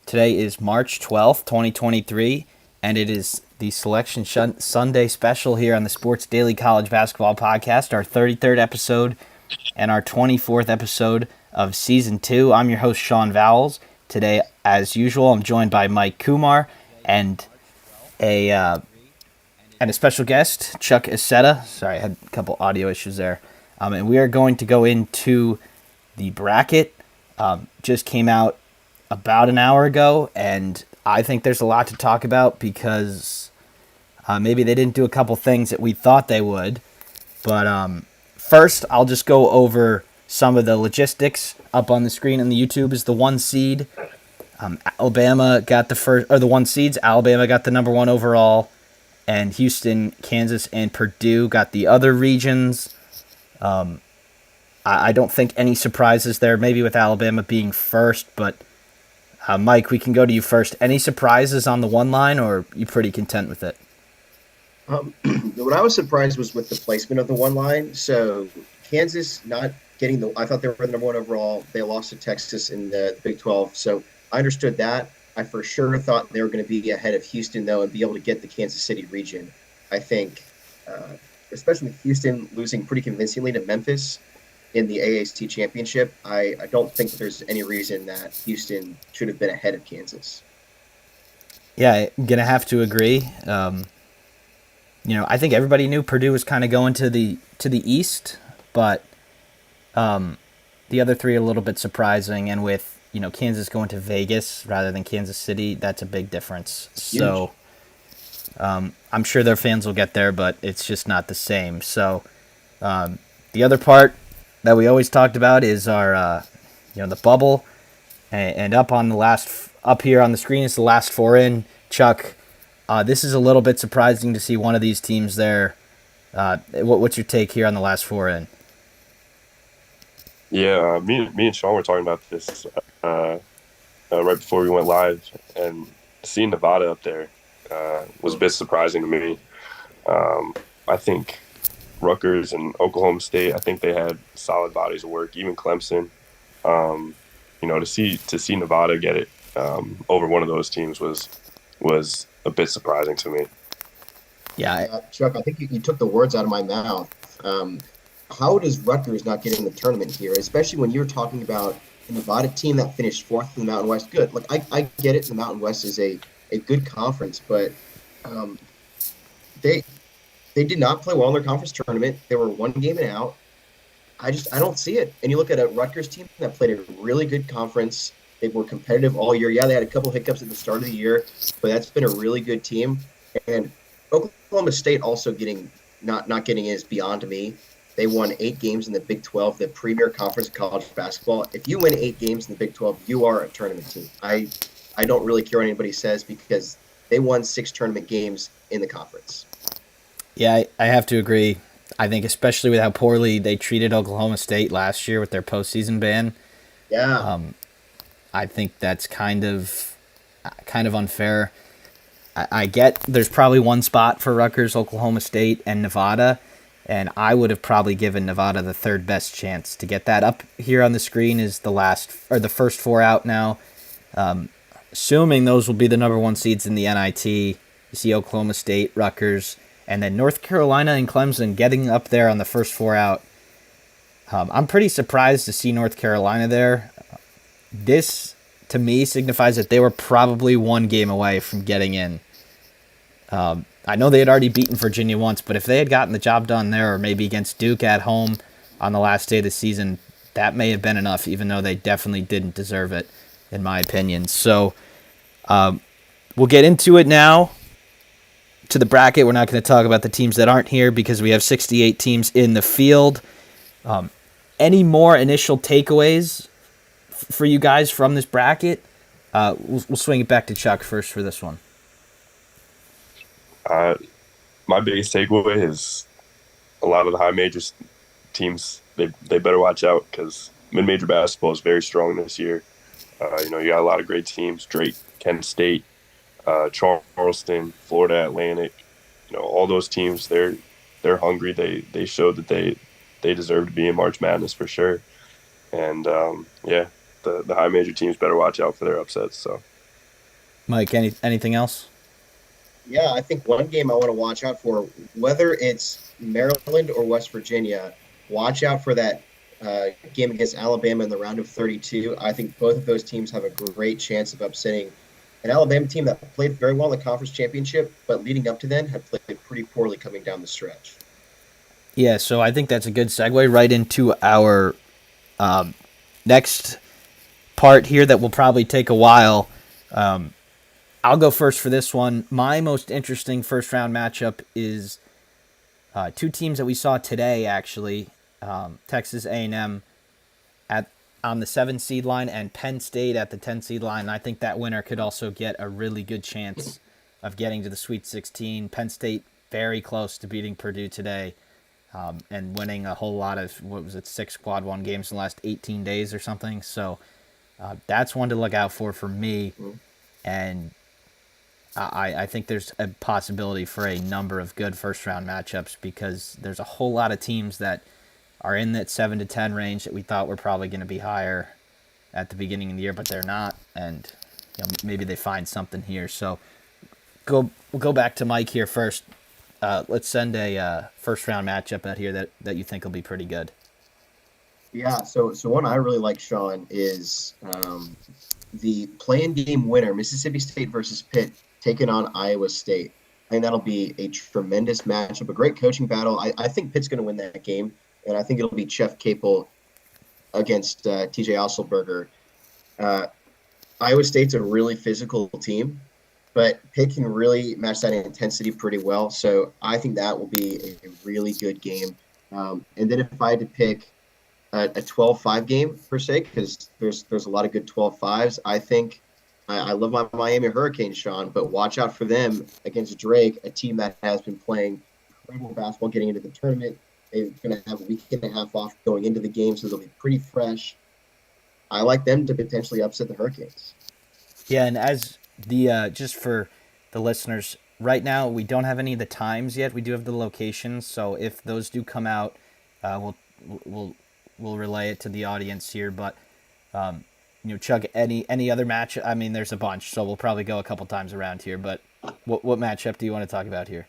Today is March 12th, 2023, and it is the Selection Sunday special here on the Sports Daily College Basketball Podcast, our 33rd episode and our 24th episode of Season 2. I'm your host, Sean Vowles. Today, as usual, I'm joined by Mike Kumar and a special guest, Chuck Isetta. Sorry, I had a couple audio issues there. And we are going to go into the bracket. Just came out about an hour ago, and I think there's a lot to talk about because maybe they didn't do a couple things that we thought they would. But first, I'll just go over some of the logistics. Up on the screen on the YouTube is the 1 seed. Alabama got the first, or the 1 seeds. Alabama got the number 1 overall, and Houston, Kansas, and Purdue got the other regions. I don't think any surprises there, maybe with Alabama being first, but Mike, we can go to you first. Any surprises on the 1 line, or are you pretty content with it? What I was surprised was with the placement of the 1 line. So Kansas not getting I thought they were the number 1 overall. They lost to Texas in the Big 12. So I understood that. I for sure thought they were going to be ahead of Houston, though, and be able to get the Kansas City region. I think, especially with Houston losing pretty convincingly to Memphis in the AAC championship, I don't think that there's any reason that Houston should have been ahead of Kansas. Yeah, I'm going to have to agree. I think everybody knew Purdue was kind of going to the East, but the other three are a little bit surprising. And with Kansas going to Vegas rather than Kansas City, that's a big difference. Huge. So I'm sure their fans will get there, but it's just not the same. So the other part that we always talked about is our the bubble, and up here on the screen is the last 4 in. Chuck, this is a little bit surprising to see one of these teams there. What's your take here on the last 4 in? Yeah, me and Sean were talking about this right before we went live, and seeing Nevada up there was a bit surprising to me. I think Rutgers and Oklahoma State, I think they had solid bodies of work. Even Clemson, to see Nevada get it over one of those teams was a bit surprising to me. Yeah, Chuck, I think you took the words out of my mouth. How does Rutgers not get in the tournament here, especially when you're talking about a Nevada team that finished 4th in the Mountain West? Good. Look, I get it. The Mountain West is a good conference, but they did not play well in their conference tournament. They were 1 game and out. I don't see it. And you look at a Rutgers team that played a really good conference. They were competitive all year. Yeah, they had a couple hiccups at the start of the year, but that's been a really good team. And Oklahoma State also not getting in is beyond me. They won 8 games in the Big 12, the premier conference of college basketball. If you win 8 games in the Big 12, you are a tournament team. I don't really care what anybody says because they won 6 tournament games in the conference. Yeah, I have to agree. I think especially with how poorly they treated Oklahoma State last year with their postseason ban. Yeah. I think that's kind of unfair. I get there's probably 1 spot for Rutgers, Oklahoma State, and Nevada, and I would have probably given Nevada the 3rd best chance to get that. Up here on the screen is the first 4 out now. Assuming those will be the number 1 seeds in the NIT. You see Oklahoma State, Rutgers, and then North Carolina and Clemson getting up there on the first 4 out. I'm pretty surprised to see North Carolina there. This, to me, signifies that they were probably 1 game away from getting in. I know they had already beaten Virginia once, but if they had gotten the job done there, or maybe against Duke at home on the last day of the season, that may have been enough, even though they definitely didn't deserve it, in my opinion. So we'll get into it now. To the bracket, we're not going to talk about the teams that aren't here because we have 68 teams in the field. Any more initial takeaways for you guys from this bracket? We'll swing it back to Chuck first for this one. My biggest takeaway is a lot of the high major teams, they better watch out because mid-major basketball is very strong this year. You got a lot of great teams: Drake, Kent State, Charleston, Florida Atlantic. All those teams, they're hungry. They showed that they deserve to be in March Madness for sure. And the high major teams better watch out for their upsets. So Mike, anything else? Yeah, I think one game I want to watch out for, whether it's Maryland or West Virginia, watch out for that game against Alabama in the round of 32. I think both of those teams have a great chance of upsetting an Alabama team that played very well in the conference championship, but leading up to then had played pretty poorly coming down the stretch. Yeah, so I think that's a good segue right into our next part here that will probably take a while. I'll go first for this one. My most interesting first round matchup is two teams that we saw today, actually. Texas A&M at on the 7 seed line and Penn State at the 10 seed line. And I think that winner could also get a really good chance of getting to the Sweet 16. Penn State very close to beating Purdue today, and winning a whole lot of, what was it, 6 quad 1 games in the last 18 days or something. So that's one to look out for me. Mhm. And I think there's a possibility for a number of good first round matchups because there's a whole lot of teams that are in that 7 to 10 range that we thought were probably going to be higher at the beginning of the year, but they're not, and maybe they find something here. So we'll go back to Mike here first. Let's send a first round matchup out here that you think will be pretty good. Yeah, so one I really like, Sean, is the play-in game winner, Mississippi State versus Pitt, taking on Iowa State. I think that'll be a tremendous matchup, a great coaching battle. I think Pitt's going to win that game, and I think it'll be Jeff Capel against TJ Osselberger. Uh, Iowa State's a really physical team, but Pitt can really match that intensity pretty well. So I think that will be a really good game. And then if I had to pick a 12-5 game per se, because there's a lot of good 12-5s. I think I love my Miami Hurricanes, Sean, but watch out for them against Drake, a team that has been playing incredible basketball getting into the tournament. They're going to have a week and a half off going into the game, so they'll be pretty fresh. I like them to potentially upset the Hurricanes. Yeah, and as the just for the listeners, right now we don't have any of the times yet. We do have the locations, so if those do come out, we'll we'll relay it to the audience here. But Chuck, any other match? I mean, there's a bunch, so we'll probably go a couple times around here. But what matchup do you want to talk about here?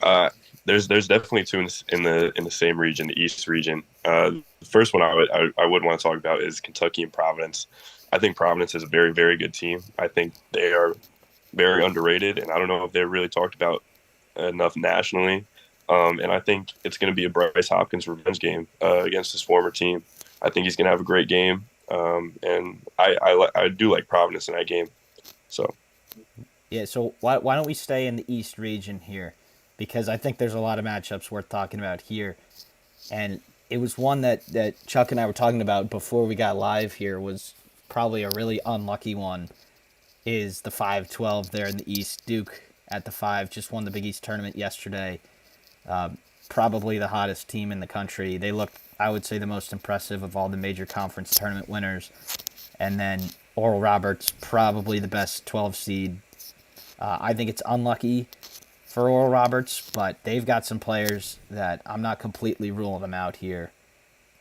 Uh, there's definitely two in the same region, the East region. The first one I would want to talk about is Kentucky and Providence. I think Providence is a very very good team. I think they are very underrated, and I don't know if they're really talked about enough nationally. And I think it's going to be a Bryce Hopkins revenge game against his former team. I think he's going to have a great game, and I do like Providence in that game. So Yeah, so why don't we stay in the East region here? Because I think there's a lot of matchups worth talking about here. And it was one that Chuck and I were talking about before we got live here was probably a really unlucky one is the 5-12 there in the East. Duke at the 5 just won the Big East tournament yesterday. Probably the hottest team in the country. They looked, I would say, the most impressive of all the major conference tournament winners. And then Oral Roberts, probably the best 12 seed. I think it's unlucky for Oral Roberts, but they've got some players that I'm not completely ruling them out here.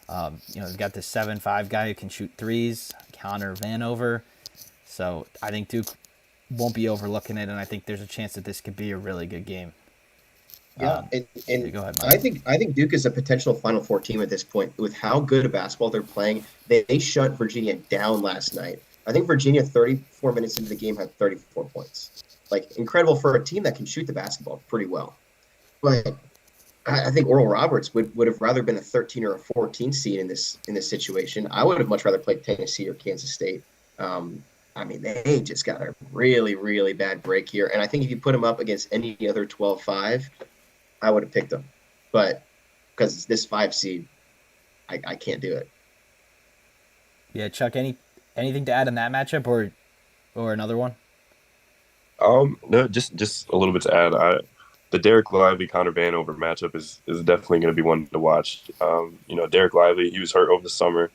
They've got this 7-5 guy who can shoot threes, Connor Vanover. So I think Duke won't be overlooking it, and I think there's a chance that this could be a really good game. Yeah, Yeah, and go ahead, Mike. I think Duke is a potential Final Four team at this point with how good a basketball they're playing. They shut Virginia down last night. I think Virginia 34 minutes into the game had 34 points. Like incredible for a team that can shoot the basketball pretty well. But I think Oral Roberts would have rather been a 13 or a 14 seed in this situation. I would have much rather played Tennessee or Kansas State. I mean, they just got a really, really bad break here. And I think if you put them up against any other 12-5, I would have picked them. But because it's this 5 seed, I can't do it. Yeah, Chuck, anything to add in that matchup or another one? no, just a little bit to add. The Derek Lively Connor Vanover matchup is definitely going to be one to watch. Derek Lively, he was hurt over the summer.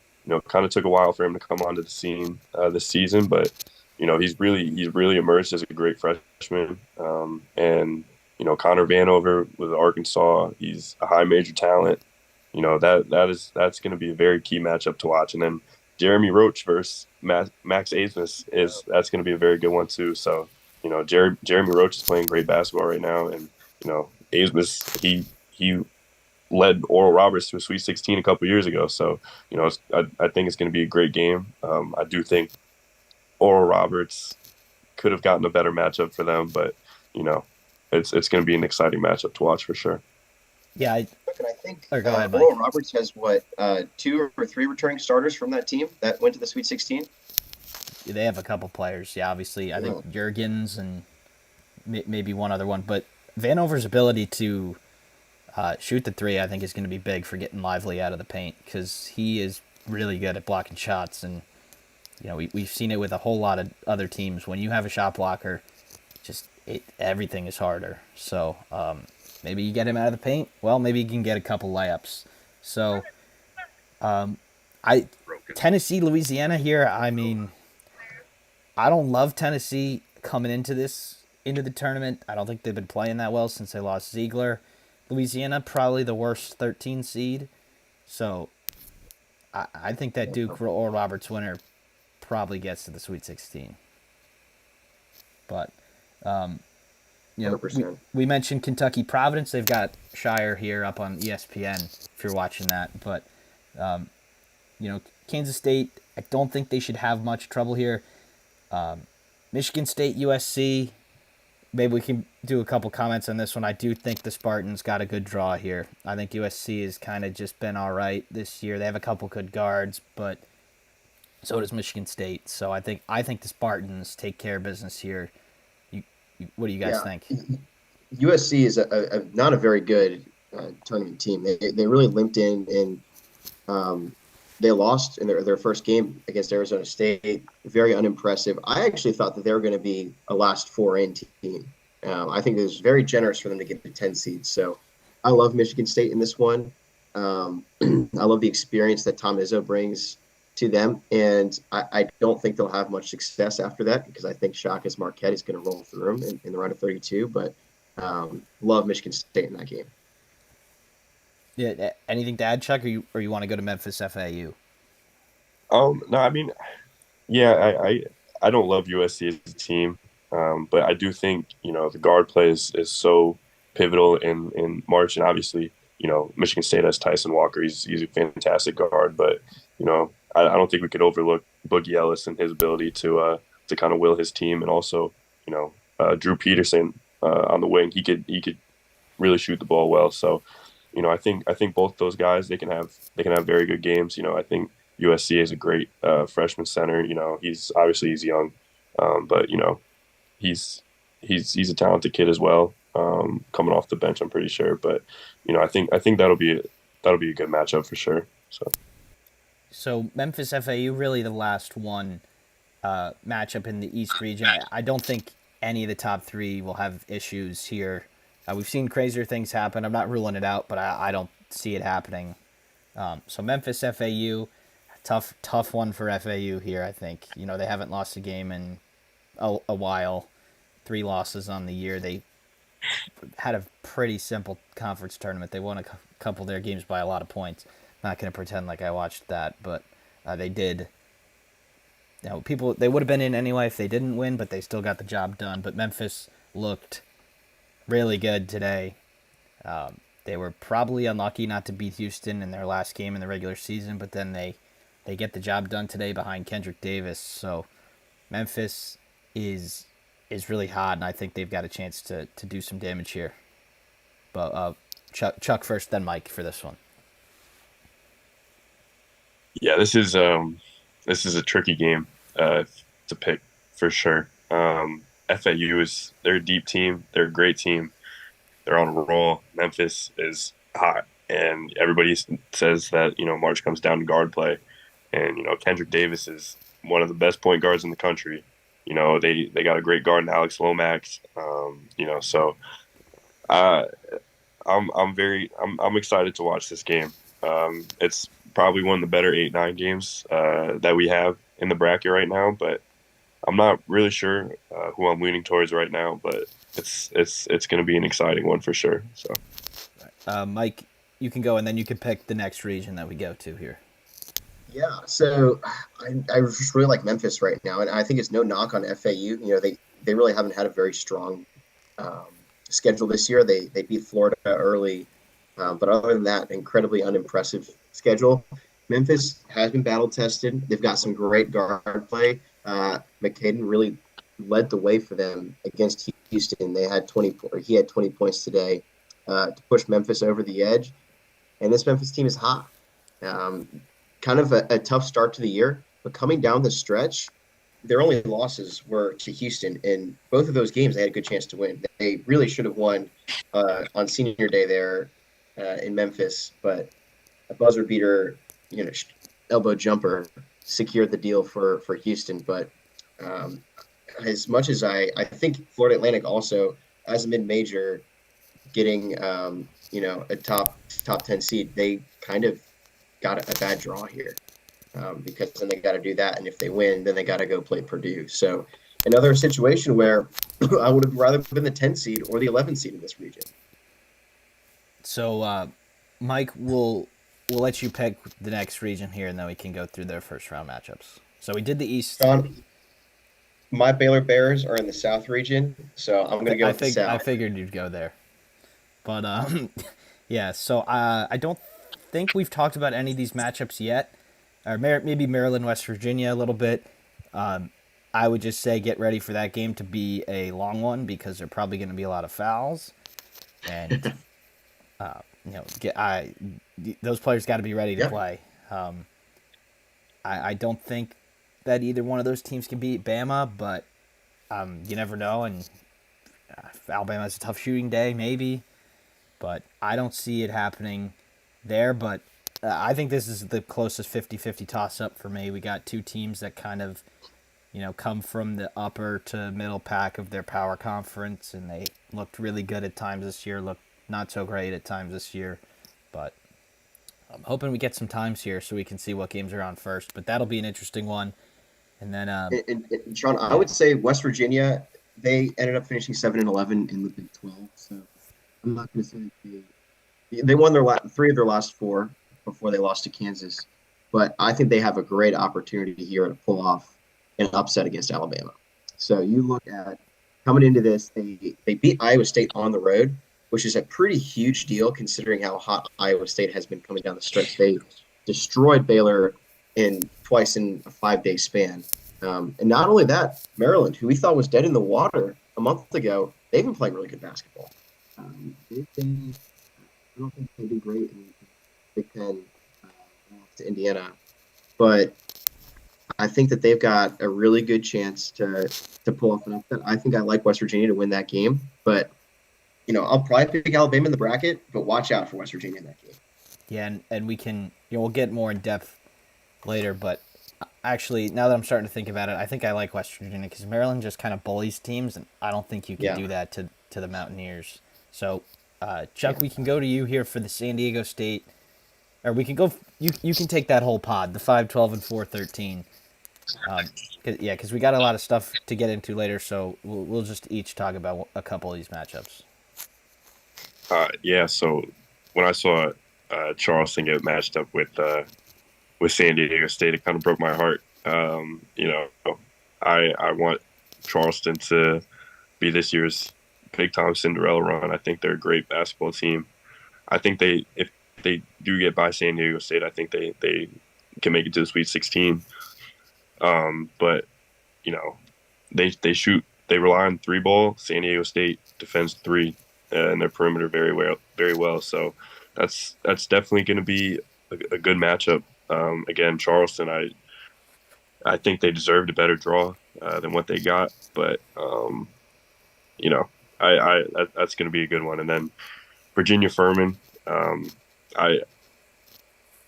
Kind of took a while for him to come onto the scene this season, but he's really emerged as a great freshman. And Connor Vanover with Arkansas, he's a high major talent. That's going to be a very key matchup to watch. And then Jeremy Roach versus Max Abmas is that's going to be a very good one too. So Jeremy Roach is playing great basketball right now, and Abmas he led Oral Roberts to a Sweet 16 a couple years ago. So I think it's going to be a great game. I do think Oral Roberts could have gotten a better matchup for them, but you know it's going to be an exciting matchup to watch for sure. Yeah, And I think or go ahead, Oral Mike. Roberts has what, two or three returning starters from that team that went to the Sweet 16. They have a couple players. Yeah, obviously, I think Yeah, Jurgens and maybe one other one. But Vanover's ability to shoot the three, I think, is going to be big for getting Lively out of the paint because he is really good at blocking shots. And we've seen it with a whole lot of other teams. When you have a shot blocker, everything is harder. So maybe you get him out of the paint. Well, maybe you can get a couple layups. So I Tennessee, Louisiana here. I mean, I don't love Tennessee coming into the tournament. I don't think they've been playing that well since they lost Ziegler. Louisiana probably the worst 13 seed. So I think that Duke or Roberts winner probably gets to the Sweet 16. But we 100%. we mentioned Kentucky Providence. They've got Shire here up on ESPN if you're watching that. But Kansas State, I don't think they should have much trouble here. Michigan State, USC. Maybe we can do a couple comments on this one. I do think the Spartans got a good draw here. I think USC has kind of just been all right this year. They have a couple good guards, but so does Michigan State. So I think the Spartans take care of business here. What do you guys Yeah, think? USC is not a very good tournament team. They really limped in, and they lost in their first game against Arizona State. Very unimpressive. I actually thought that they were going to be a last four in team. I think it was very generous for them to get the 10 seeds. So I love Michigan State in this one. I love the experience that Tom Izzo brings to them. And I don't think they'll have much success after that because I think Shaka's Marquette is going to roll through them in the round of 32. But love Michigan State in that game. Yeah, anything to add, Chuck, or you want to go to Memphis FAU? No, I mean, yeah, I don't love USC as a team, but I do think the guard play is so pivotal in March, and obviously Michigan State has Tyson Walker. He's a fantastic guard, but I don't think we could overlook Boogie Ellis and his ability to kind of will his team, and also Drew Peterson on the wing. He could really shoot the ball well. So I think both those guys they can have very good games. I think USC is a great freshman center. He's young, but he's a talented kid as well. Coming off the bench, I'm pretty sure. But I think that'll be a good matchup for sure. So Memphis FAU really the last one matchup in the East region. I don't think any of the top three will have issues here. We've seen crazier things happen. I'm not ruling it out, but I don't see it happening. So Memphis FAU, tough one for FAU here. I think they haven't lost a game in a while. 3 losses on the year. They had a pretty simple conference tournament. They won a couple of their games by a lot of points. Not going to pretend like I watched that, but they did. People they would have been in anyway if they didn't win, but they still got the job done. But Memphis looked really good today. They were probably unlucky not to beat Houston in their last game in the regular season, but then they get the job done today behind Kendrick Davis. So Memphis is really hot, and I think they've got a chance to do some damage here. But Chuck first, then Mike for this one. Yeah, this is a tricky game to pick for sure. FAU they're a deep team. They're a great team. They're on a roll. Memphis is hot, and everybody says that March comes down to guard play, and Kendrick Davis is one of the best point guards in the country. They got a great guard in Alex Lomax. So uh, I'm excited to watch this game. It's probably one of the better 8-9 games that we have in the bracket right now, but I'm not really sure who I'm leaning towards right now. But it's going to be an exciting one for sure. So Mike, you can go, and then you can pick the next region that we go to here. Yeah, so I just really like Memphis right now, and I think it's no knock on FAU. They really haven't had a very strong schedule this year. They beat Florida early, but other than that, incredibly unimpressive schedule. Memphis has been battle tested. They've got some great guard play. McCaden really led the way for them against Houston. He had 20 points today to push Memphis over the edge, and this Memphis team is hot. Um, Kind of a tough start to the year, but coming down the stretch, their only losses were to Houston. In both of those games, they had a good chance to win. They really should have won on senior day there in Memphis, but a buzzer beater, you know, elbow jumper secured the deal for Houston. But um, as much as I think Florida Atlantic also, as a mid major, getting a top 10 seed, they kind of got a bad draw here because then they got to do that, and if they win, then they got to go play Purdue. So another situation where I would have rather been the 10 seed or the 11 seed in this region. So, Mike, we'll let you pick the next region here, and then we can go through their first round matchups. So we did the East. Sean, my Baylor Bears are in the South region, so I'm going to go with the I South. figured you'd go there, but yeah. So I don't think we've talked about any of these matchups yet, or maybe Maryland, West Virginia a little bit. I would just say get ready for that game to be a long one because there are probably going to be a lot of fouls, and get those players got to be ready to Yep. play. I don't think that either one of those teams can beat Bama, but you never know. And Alabama has a tough shooting day, maybe, but I don't see it happening there. But I think this is the closest 50-50 toss-up for me. We got two teams that kind of, come from the upper to middle pack of their power conference, and they looked really good at times this year, looked not so great at times this year. But I'm hoping we get some times here so we can see what games are on first. But that'll be an interesting one. And then, And Sean, I yeah, would say West Virginia, they ended up finishing 7-11 in the Big 12. So I'm not going to say that they won three of their last four before they lost to Kansas, but I think they have a great opportunity here to pull off an upset against Alabama. So you look at coming into this, they beat Iowa State on the road, which is a pretty huge deal considering how hot Iowa State has been coming down the stretch. They destroyed Baylor in twice in a 5 day span. And not only that, Maryland, who we thought was dead in the water a month ago, they've been playing really good basketball. They've been I don't think they do great in Big Ten to Indiana, but I think that they've got a really good chance to pull off an upset. I think I like West Virginia to win that game, but I'll probably pick Alabama in the bracket, but watch out for West Virginia in that game. yeah, and we can, we'll get more in depth later. But actually, now that I'm starting to think about it, I think I like West Virginia because Maryland just kind of bullies teams, and I don't think you can Yeah, do that to the Mountaineers. So, Chuck, yeah. we can go to you here for the San Diego State, or we can go. You can take that whole pod, the 5-12 and 4-13. Because we got a lot of stuff to get into later, so we'll just each talk about a couple of these matchups. Yeah, so when I saw Charleston get matched up with San Diego State, it kind of broke my heart. I want Charleston to be this year's big time Cinderella run. I think they're a great basketball team. I think if they do get by San Diego State, I think they can make it to the Sweet 16. But you know, they rely on three ball. San Diego State defends three and their perimeter very well. So that's definitely going to be a good matchup. Again, Charleston, I think they deserved a better draw than what they got, but you know, that's going to be a good one. And then Virginia Furman, I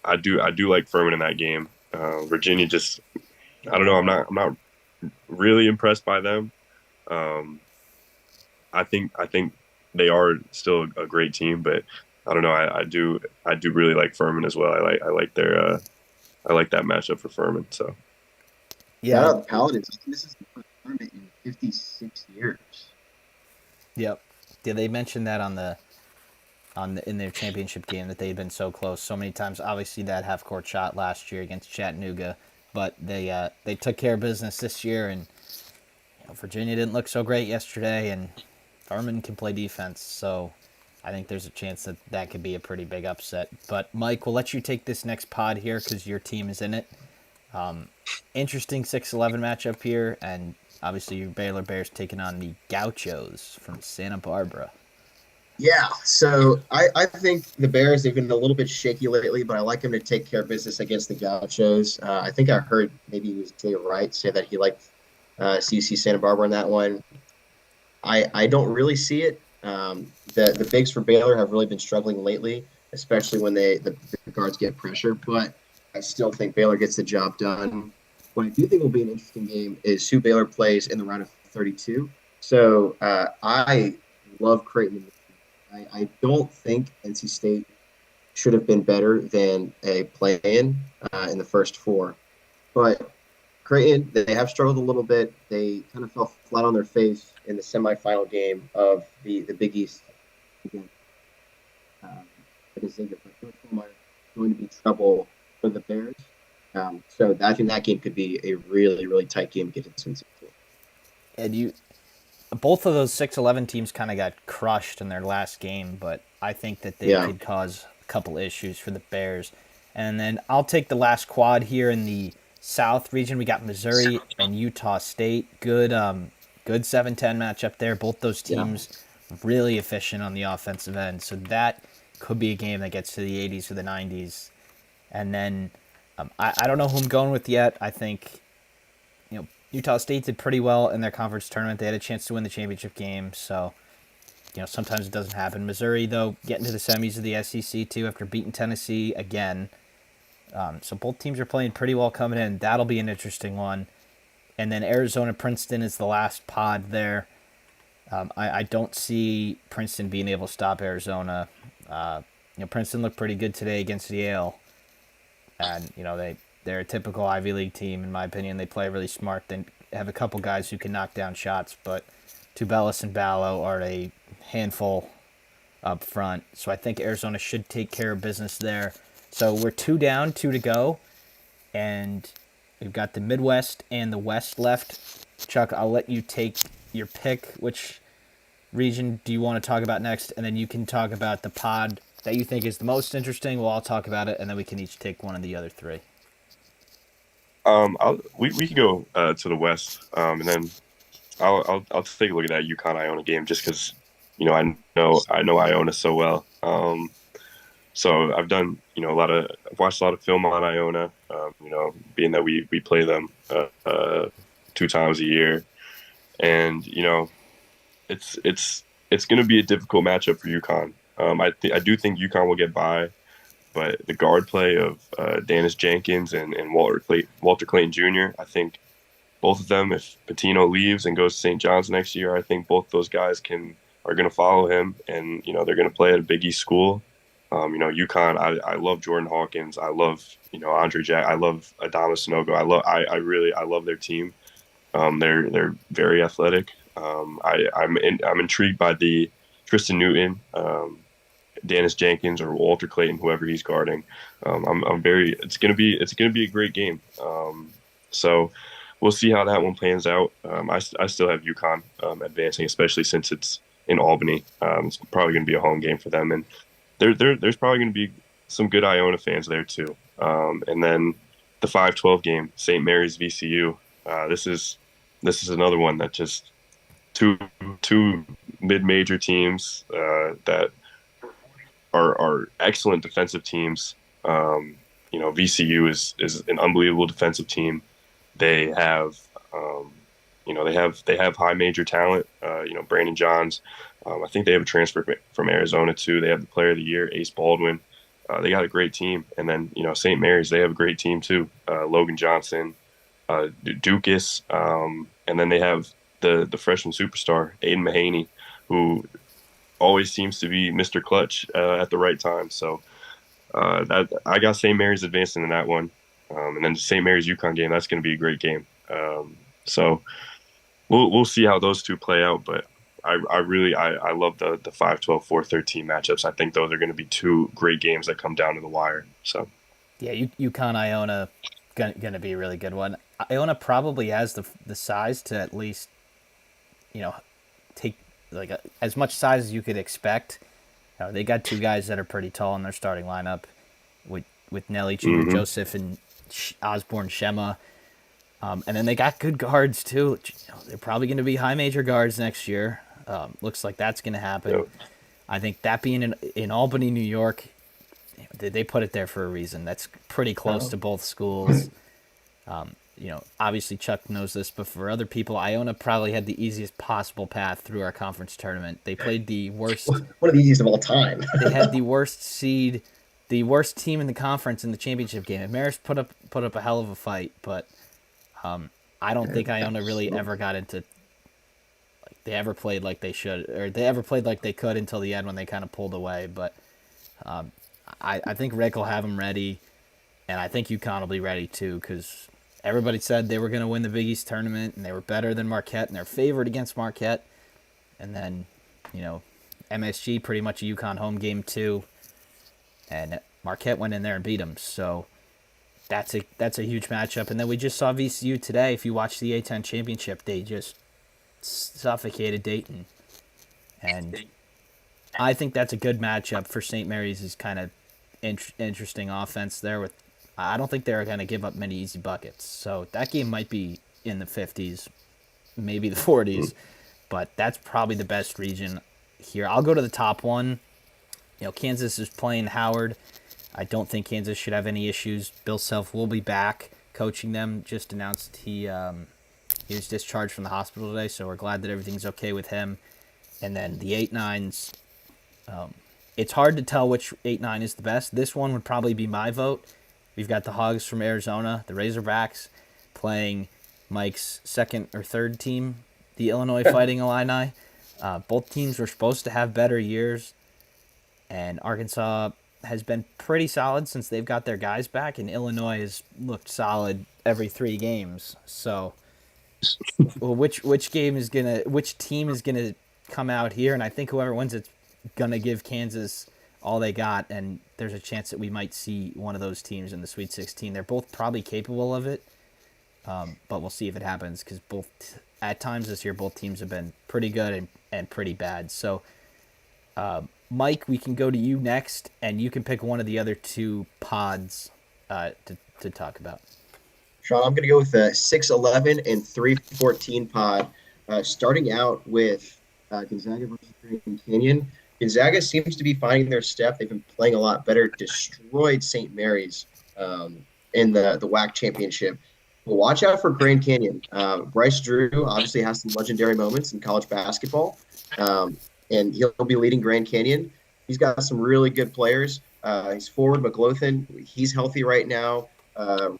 I do like Furman in that game. Virginia just I don't know. I'm not really impressed by them. Um, I think they are still a great team, but I don't know. I do really like Furman as well. I like I like that matchup for Furman. So Shout Yeah, out the Paladins. This is the first tournament in 56 years. yep. Yeah, they mentioned that on in their championship game that they've been so close so many times. Obviously, that half court shot last year against Chattanooga, but they took care of business this year, and Virginia didn't look so great yesterday, and Furman can play defense, so I think there's a chance that that could be a pretty big upset. But Mike, we'll let you take this next pod here because your team is in it. Interesting 6-11 matchup here, and obviously your Baylor Bears taking on the Gauchos from Santa Barbara. Yeah, so I think the Bears, they've been a little bit shaky lately, but I like them to take care of business against the Gauchos. I think I heard maybe it was Jay Wright say that he liked CC Santa Barbara in that one. I don't really see it. The bigs for Baylor have really been struggling lately, especially when the guards get pressure. But I still think Baylor gets the job done. What I do think will be an interesting game is who Baylor plays in the round of 32. So I love Creighton. I don't think NC State should have been better than a play-in in the first four. But Creighton, they have struggled a little bit. They kind of fell flat on their face in the semifinal game of the Big East against um, Gonzaga. But Coach Fulmer is going to be trouble for the Bears. So I think that game could be a really, really tight game against Cincinnati. And both of those 6-11 teams kind of got crushed in their last game, but I think that they Yeah, could cause a couple issues for the Bears. And then I'll take the last quad here in the South region. We got Missouri and Utah State. Good 7-10 matchup there. Both those yeah. teams really efficient on the offensive end, so that could be a game that gets to the 80s or the 90s. And then I don't know who I'm going with yet. I think Utah State did pretty well in their conference tournament. They had a chance to win the championship game, so sometimes it doesn't happen. Missouri, though, getting to the semis of the SEC too after beating Tennessee again. So both teams are playing pretty well coming in. That'll be an interesting one. And then Arizona Princeton is the last pod there. I don't see Princeton being able to stop Arizona. Princeton looked pretty good today against Yale, and they're a typical Ivy League team in my opinion. They play really smart. They have a couple guys who can knock down shots, but Tubelis and Ballo are a handful up front. So I think Arizona should take care of business there. So we're two down, two to go, and we've got the Midwest and the West left. Chuck, I'll let you take your pick. Which region do you want to talk about next? And then you can talk about the pod that you think is the most interesting. We'll all talk about it, and then we can each take one of the other three. We can go to the West, and then I'll take a look at that UConn Iona game just because I know Iona so well. So I've done I've watched a lot of film on Iona. Being that we play them 2 times a year, and it's going to be a difficult matchup for UConn. I do think UConn will get by, but the guard play of Dennis Jenkins and Walter Clayton Jr. I think both of them, if Patino leaves and goes to St. John's next year, I think both those guys are going to follow him, and they're going to play at a Big East school. UConn. I love Jordan Hawkins. I love Andre Jack. I love Adama Sanogo. I love their team. They're very athletic. I'm intrigued by the Tristan Newton, Dennis Jenkins, or Walter Clayton, whoever he's guarding. It's gonna be a great game. So we'll see how that one plans out. I still have UConn advancing, especially since it's in Albany. It's probably going to be a home game for them, and there's probably going to be some good Iona fans there too. And then the 5-12 game, St. Mary's VCU. This is another one that just two mid-major teams that are excellent defensive teams. VCU is an unbelievable defensive team. They have they have high major talent. Brandon Johns. I think they have a transfer from Arizona too. They have the Player of the Year, Ace Baldwin. They got a great team, and then St. Mary's, they have a great team too. Logan Johnson, Dukas, and then they have the freshman superstar Aiden Mahaney, who always seems to be Mr. Clutch at the right time. So I got St. Mary's advancing in that one, and then the St. Mary's UConn game. That's going to be a great game. So we'll see how those two play out, but I love the 5-12, 4-13 matchups. I think those are going to be two great games that come down to the wire. So Yeah, UConn Iona gonna be a really good one. Iona probably has the size to at least take like as much size as you could expect. They got two guys that are pretty tall in their starting lineup with Nelly Junior hmm Joseph and Osborne Shema. And then they got good guards too. They're probably going to be high major guards next year. Looks like that's going to happen. yep. I think that being in Albany, New York, they put it there for a reason. That's pretty close to Um, both schools. Obviously Chuck knows this, but for other people, Iona probably had the easiest possible path through our conference tournament. They played the worst. one of the easiest of all time. They had the worst seed, the worst team in the conference in the championship game. And Marist put up a hell of a fight, but I don't think Iona really ever got into. They ever played like they should, or they ever played like they could until the end when they kind of pulled away. But I think Rick will have them ready, and I think UConn will be ready too, because everybody said they were going to win the Big East tournament, and they were better than Marquette, and they're favored against Marquette. And then, MSG pretty much a UConn home game too, and Marquette went in there and beat them. So that's a huge matchup. And then we just saw VCU today. If you watch the A10 championship, they just suffocated Dayton, and I think that's a good matchup for St. Mary's. Is kind of interesting offense there. With I don't think they're going to give up many easy buckets. So that game might be in the 50s, maybe the 40s, but that's probably the best region here. I'll go to the top one. Kansas is playing Howard. I don't think Kansas should have any issues. Bill Self will be back coaching them. Just announced he was discharged from the hospital today, so we're glad that everything's okay with him. And then the 8-9s, it's hard to tell which 8-9 is the best. This one would probably be my vote. We've got the Hogs from Arizona, the Razorbacks, playing Mike's second or third team, the Illinois Fighting Illini. Both teams were supposed to have better years, and Arkansas has been pretty solid since they've got their guys back, and Illinois has looked solid every 3 games. So, well, which team is gonna come out here? And I think whoever wins it's gonna give Kansas all they got, and there's a chance that we might see one of those teams in the Sweet 16. They're both probably capable of it, but we'll see if it happens because at times this year both teams have been pretty good and pretty bad. So, Mike, we can go to you next, and you can pick one of the other two pods to talk about. Sean, I'm going to go with the 6-11 and 3-14 pod, starting out with Gonzaga versus Grand Canyon. Gonzaga seems to be finding their step. They've been playing a lot better. Destroyed St. Mary's in the WAC championship. But watch out for Grand Canyon. Bryce Drew obviously has some legendary moments in college basketball, and he'll be leading Grand Canyon. He's got some really good players. He's forward McLaughlin. He's healthy right now.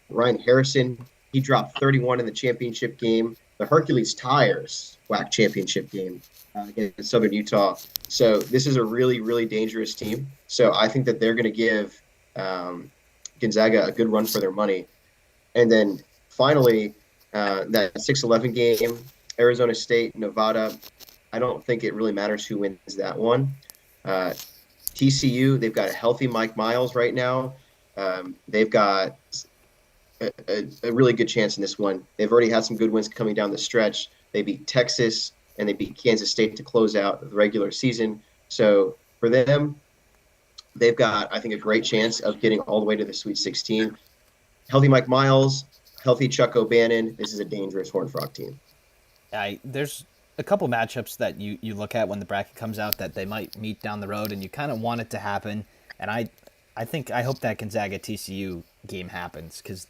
Ryan Harrison, he dropped 31 in the championship game. The Hercules Tires WAC championship game against Southern Utah. So this is a really, really dangerous team. So I think that they're going to give Gonzaga a good run for their money. And then finally, that 6-11 game, Arizona State, Nevada, I don't think it really matters who wins that one. TCU, they've got a healthy Mike Miles right now. They've got a really good chance in this one. They've already had some good wins coming down the stretch. They beat Texas and they beat Kansas State to close out the regular season. So for them, they've got, I think, a great chance of getting all the way to the Sweet 16. Healthy Mike Miles, healthy Chuck O'Bannon. This is a dangerous Horned Frog team. There's a couple matchups that you look at when the bracket comes out that they might meet down the road, and you kind of want it to happen. And I hope that Gonzaga TCU game happens because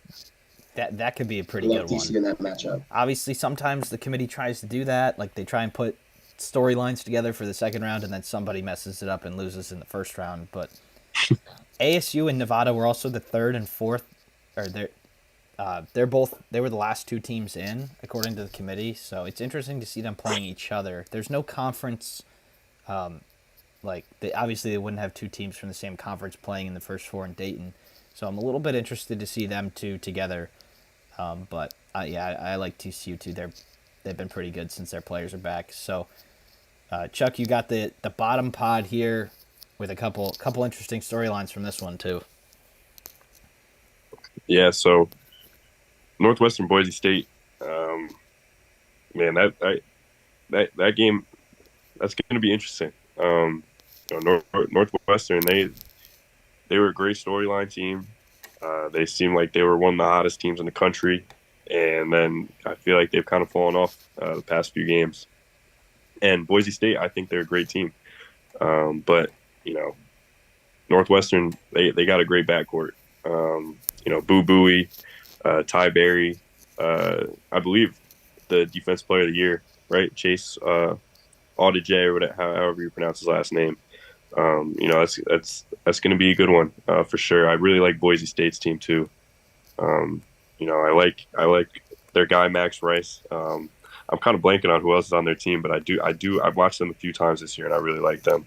that could be a pretty good one. TCU in that matchup. Obviously, sometimes the committee tries to do that, like they try and put storylines together for the second round, and then somebody messes it up and loses in the first round. But ASU and Nevada were also the third and fourth, or they were the last two teams in according to the committee. So it's interesting to see them playing each other. There's no conference. Obviously they wouldn't have two teams from the same conference playing in the first four in Dayton, so I'm a little bit interested to see them two together. I like TCU too. They've been pretty good since their players are back. So Chuck, you got the bottom pod here with a couple interesting storylines from this one too. Yeah, so Northwestern Boise State, um, man, that game that's going to be interesting. Northwestern they were a great storyline team. They seemed like they were one of the hottest teams in the country, and then I feel like they've kind of fallen off the past few games. And Boise State, I think they're a great team, but you know Northwestern they got a great backcourt. Boo Buie, Ty Berry, I believe the defense player of the year, right? Chase Audige or whatever, however you pronounce his last name. That's going to be a good one for sure. I really like Boise State's team too. Um, I like their guy Max Rice. I'm kind of blanking on who else is on their team, but I've watched them a few times this year and I really like them.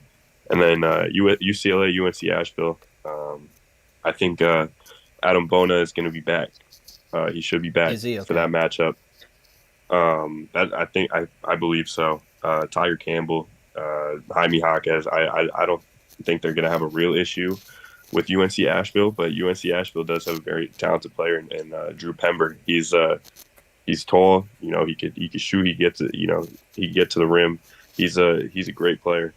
And then UCLA, UNC Asheville. I think Adam Bona is going to be back. He should be back Is he for okay? that matchup. I believe so. Tiger Campbell, Jaime Jaquez. I don't think they're going to have a real issue with UNC Asheville, but UNC Asheville does have a very talented player in Drew Pember. He's tall. He could shoot. He can get to the rim. He's a great player.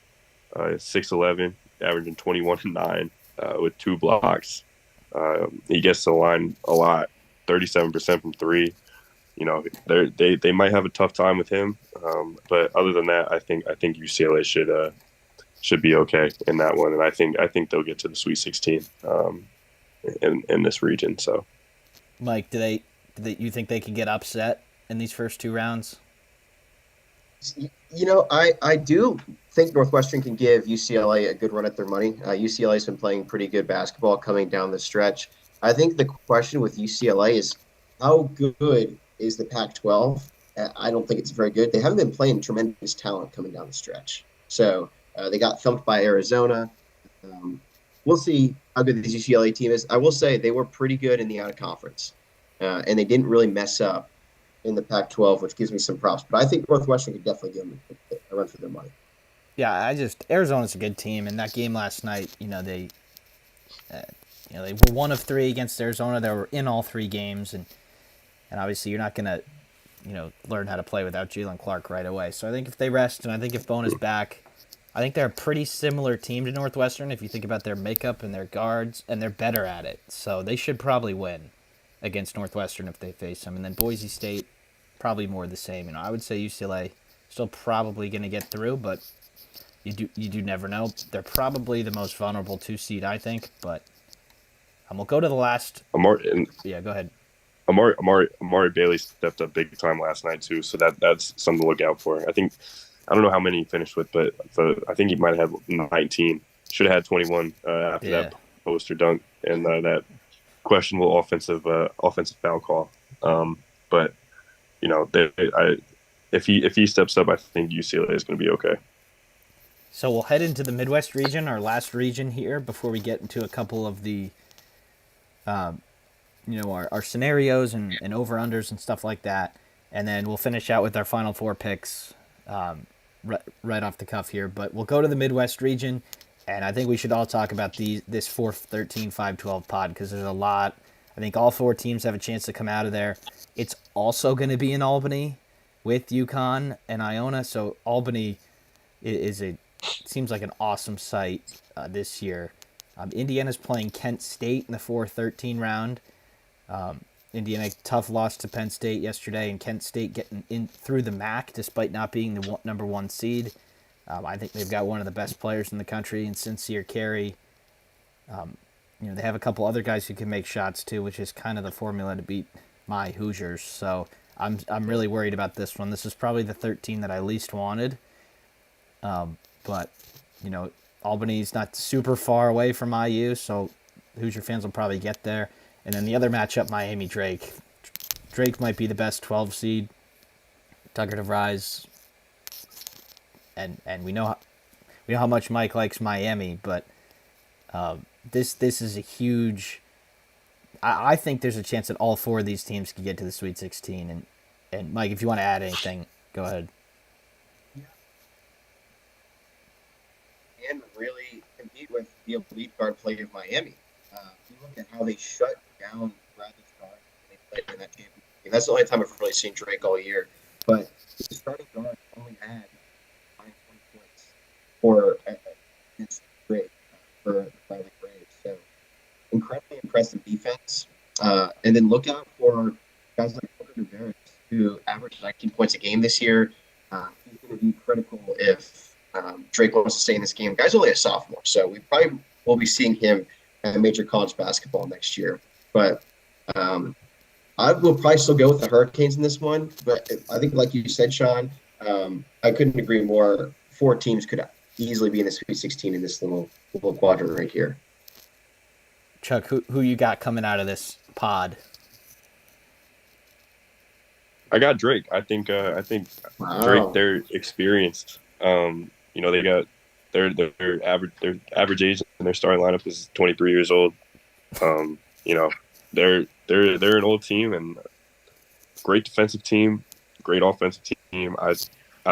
6'11", averaging 21 and 9 with 2 blocks. He gets to the line a lot. 37% from three. They might have a tough time with him, but other than that, I think UCLA should be okay in that one, and I think they'll get to the Sweet 16 in this region. So, Mike, you think they can get upset in these first two rounds? I do think Northwestern can give UCLA a good run at their money. UCLA has been playing pretty good basketball coming down the stretch. I think the question with UCLA is how good is the Pac-12? I don't think it's very good. They haven't been playing tremendous talent coming down the stretch. So they got thumped by Arizona. We'll see how good this UCLA team is. I will say they were pretty good in the out of conference, and they didn't really mess up in the Pac-12, which gives me some props. But I think Northwestern could definitely give them a run for their money. Yeah, Arizona's a good team, and that game last night, they were 1 of 3 against Arizona. They were in all 3 games, and obviously you're not gonna, learn how to play without Jalen Clark right away. So I think if they rest, and I think if Bona's back, I think they're a pretty similar team to Northwestern if you think about their makeup and their guards, and they're better at it. So they should probably win against Northwestern if they face them. And then Boise State, probably more the same. I would say UCLA still probably going to get through, but you do never know. They're probably the most vulnerable 2 seed, I think. But we'll go to the last. Yeah, go ahead. Amari Bailey stepped up big time last night too, so that's something to look out for. I don't know how many he finished with, but I think he might have had 19. Should have had 21 after that poster dunk and that questionable offensive foul call. But if he steps up, I think UCLA is going to be okay. So we'll head into the Midwest region, our last region here, before we get into a couple of the, our scenarios and over-unders and stuff like that. And then we'll finish out with our final 4 picks right off the cuff here. But we'll go to the Midwest region, and I think we should all talk about this 4-13, 5-12 pod because there's a lot. I think all 4 teams have a chance to come out of there. It's also going to be in Albany with UConn and Iona, so Albany seems like an awesome site this year. Indiana's playing Kent State in the 4-13 round. Indiana, tough loss to Penn State yesterday, and Kent State getting in through the MAC despite not being the number 1 seed. I think they've got one of the best players in the country in Sincere Carey. They have a couple other guys who can make shots too, which is kind of the formula to beat my Hoosiers. So I'm really worried about this one. This is probably the 13 that I least wanted. But Albany's not super far away from IU, so Hoosier fans will probably get there. And then the other matchup, Miami-Drake. Drake might be the best 12 seed. Tucker DeVries. And we know how much Mike likes Miami, but this is a huge. I think there's a chance that all 4 of these teams could get to the Sweet 16. And Mike, if you want to add anything, go ahead. compete with the elite guard play of Miami. You look at how they shut down Bradley Starr when they played in that championship game. That's the only time I've really seen Drake all year. But the starting guard only had 20 points for against Drake for the Bradley Braves. So incredibly impressive defense. And then look out for guys like Booker Rivera, who averaged 19 points a game this year. He's going to be critical if Drake wants to stay in this game. Guy's only a sophomore, so we probably will be seeing him at major college basketball next year. But I will probably still go with the Hurricanes in this one. But I think, like you said, Sean, I couldn't agree more. Four teams could easily be in the Sweet 16 in this little quadrant right here. Chuck, who you got coming out of this pod? I got Drake. I think Drake. Wow. They're experienced. They got their average age in their starting lineup is 23 years old. Um, you know, they're an old team and great defensive team, great offensive team. I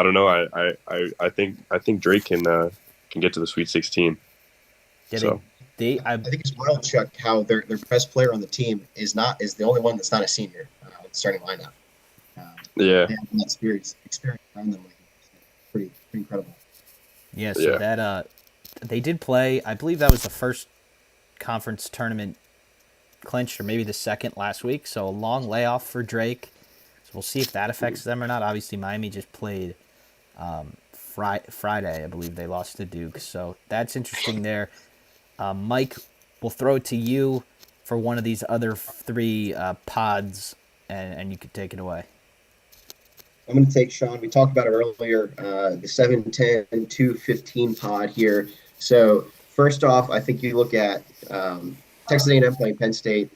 don't know. I think Drake can get to the Sweet 16. Yeah, So I think it's wild, Chuck, how their best player on the team is the only one that's not a senior in the starting lineup. yeah, They have that experience around them. Like, pretty incredible. yeah. So yeah. that they did play. I believe that was the first conference tournament clinched, or maybe the second last week. So a long layoff for Drake. So we'll see if that affects them or not. Obviously, Miami just played Friday. I believe they lost to Duke. So that's interesting there. Mike, we'll throw it to you for one of these other three pods, and you could take it away. I'm going to take Sean. We talked about it earlier, the 7-10, 2-15 pod here. So first off, I think you look at Texas A&M playing Penn State.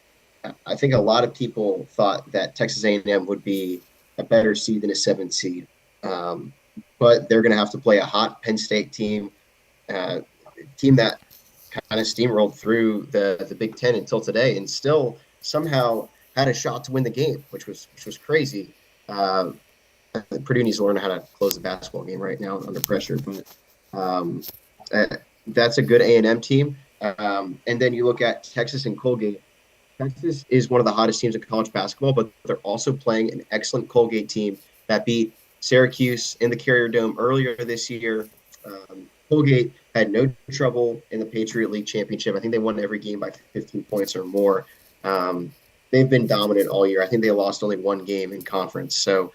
I think a lot of people thought that Texas A&M would be a better seed than a 7th seed, but they're going to have to play a hot Penn State team that kind of steamrolled through the Big Ten until today, and still somehow had a shot to win the game, which was crazy. Purdue needs to learn how to close the basketball game right now under pressure, but um, uh, that's a good A&M team. And then you look at Texas and Colgate. Texas is one of the hottest teams in college basketball, but they're also playing an excellent Colgate team that beat Syracuse in the Carrier Dome earlier this year. Colgate had no trouble in the Patriot League Championship. I think they won every game by 15 points or more. They've been dominant all year. I think they lost only one game in conference. So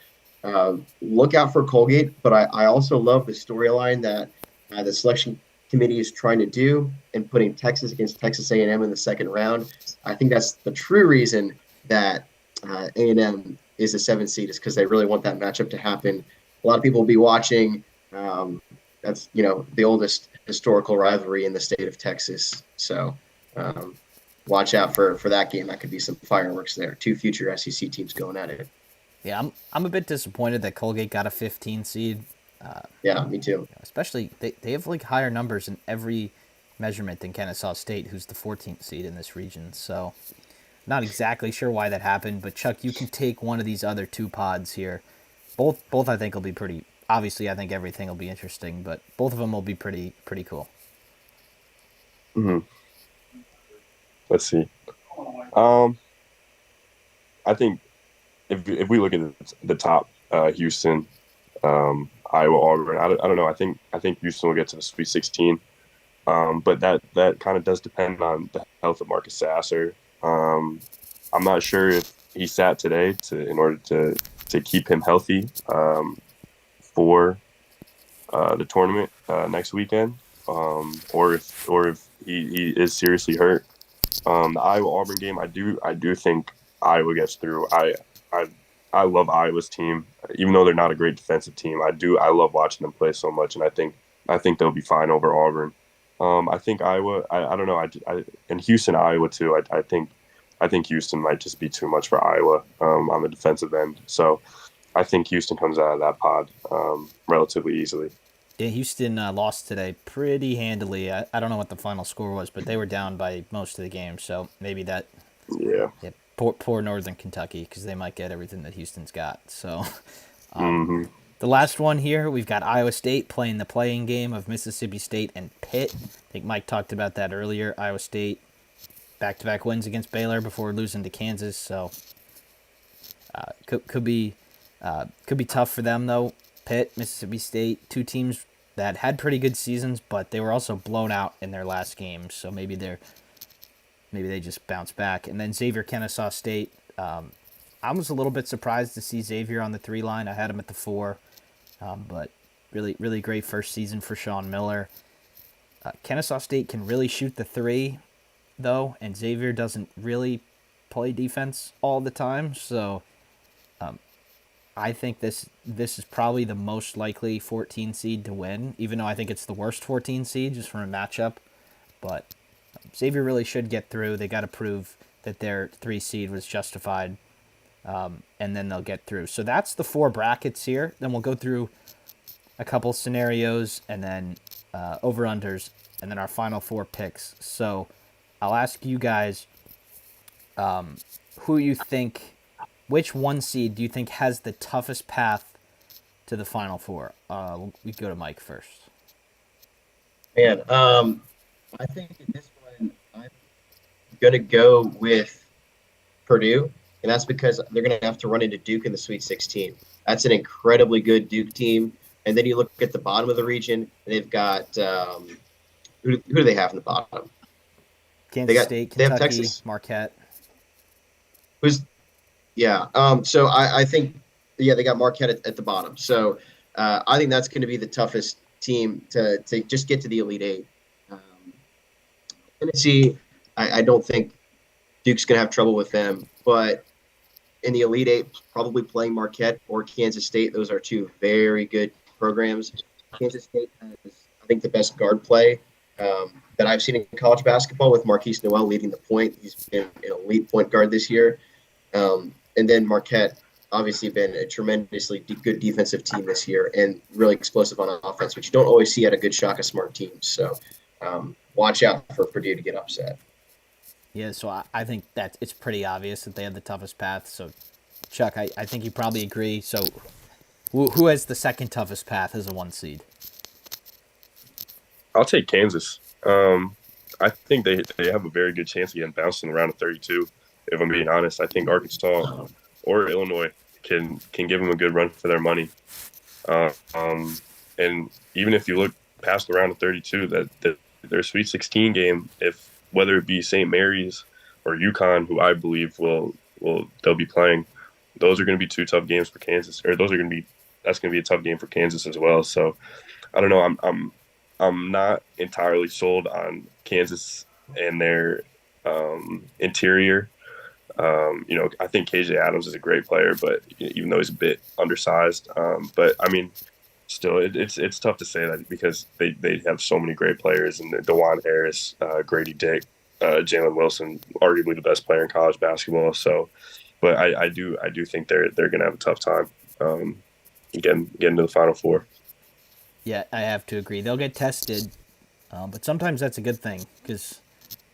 look out for Colgate. But I also love the storyline that the selection committee is trying to do and putting Texas against Texas A&M in the second round. I think that's the true reason that A&M is a 7th seed, is because they really want that matchup to happen. A lot of people will be watching. That's the oldest historical rivalry in the state of Texas. So watch out for that game. That could be some fireworks there. Two future SEC teams going at it. Yeah, I'm a bit disappointed that Colgate got a 15 seed. Yeah, me too. Especially they have like higher numbers in every measurement than Kennesaw State, who's the 14th seed in this region. So not exactly sure why that happened, but Chuck, you can take one of these other two pods here. Both I think will be pretty. Obviously, I think everything will be interesting, but both of them will be pretty cool. Mm-hmm. Let's see. Um, I think if we look at the top, Houston, Iowa, Auburn. I don't know. I think Houston will get to the Sweet 16. But that kind of does depend on the health of Marcus Sasser. I'm not sure if he sat today in order to keep him healthy for the tournament next weekend, or if he is seriously hurt. The Iowa Auburn game, I do think Iowa gets through. I I love Iowa's team, even though they're not a great defensive team. I love watching them play so much, and I think they'll be fine over Auburn. I think Iowa. I don't know. And Houston, Iowa too. I think Houston might just be too much for Iowa on the defensive end. So I think Houston comes out of that pod relatively easily. Yeah, Houston lost today pretty handily. I don't know what the final score was, but they were down by most of the game. So maybe that. Yeah. Yeah, poor Northern Kentucky, because they might get everything that Houston's got. So, Mm-hmm. The last one here, we've got Iowa State playing the playing game of Mississippi State and Pitt. I think Mike talked about that earlier. Iowa State back-to-back wins against Baylor before losing to Kansas, so could be tough for them though. Pitt, Mississippi State, two teams that had pretty good seasons, but they were also blown out in their last games, so maybe they just bounce back. And then Xavier, Kennesaw State. I was a little bit surprised to see Xavier on the 3 line. I had him at the 4. But really great first season for Sean Miller. Kennesaw State can really shoot the 3, though, and Xavier doesn't really play defense all the time. So I think this is probably the most likely 14 seed to win, even though I think it's the worst 14 seed just from a matchup. But Xavier really should get through. They got to prove that their 3 seed was justified. And then they'll get through. So that's the 4 brackets here. Then we'll go through a couple scenarios and then over-unders and then our final 4 picks. So I'll ask you guys who you think, which 1 seed do you think has the toughest path to the final 4? We go to Mike first. Man, I think in this one, I'm going to go with Purdue, and that's because they're going to have to run into Duke in the Sweet 16. That's an incredibly good Duke team. And then you look at the bottom of the region, and they've got who do they have in the bottom? Kansas State, they have Kentucky, Texas. Marquette. So I think they got Marquette at the bottom. So I think that's going to be the toughest team to just get to the Elite Eight. Tennessee, I don't think Duke's going to have trouble with them, but in the Elite Eight, probably playing Marquette or Kansas State. Those are 2 very good programs. Kansas State has, I think, the best guard play that I've seen in college basketball, with Marquise Noel leading the point. He's been an elite point guard this year. And then Marquette, obviously, been a tremendously good defensive team this year and really explosive on offense, which you don't always see at a good Shaka Smart team. So watch out for Purdue to get upset. Yeah, so I think that it's pretty obvious that they have the toughest path. So, Chuck, I think you probably agree. So, who has the second toughest path as a 1 seed? I'll take Kansas. I think they have a very good chance of getting bounced in the round of 32. If I'm being honest, I think Arkansas or Illinois can give them a good run for their money. And even if you look past the round of 32, that their Sweet 16 game, whether it be St. Mary's or UConn, who I believe they'll be playing, those are going to be 2 tough games for Kansas, or that's going to be a tough game for Kansas as well. So I don't know. I'm not entirely sold on Kansas and their interior. I think KJ Adams is a great player, but even though he's a bit undersized, but I mean, still, it's tough to say that because they have so many great players, and DeJuan Harris, Grady Dick, Jalen Wilson, arguably the best player in college basketball. So, but I do think they're going to have a tough time getting to the Final Four. Yeah, I have to agree. They'll get tested, but sometimes that's a good thing because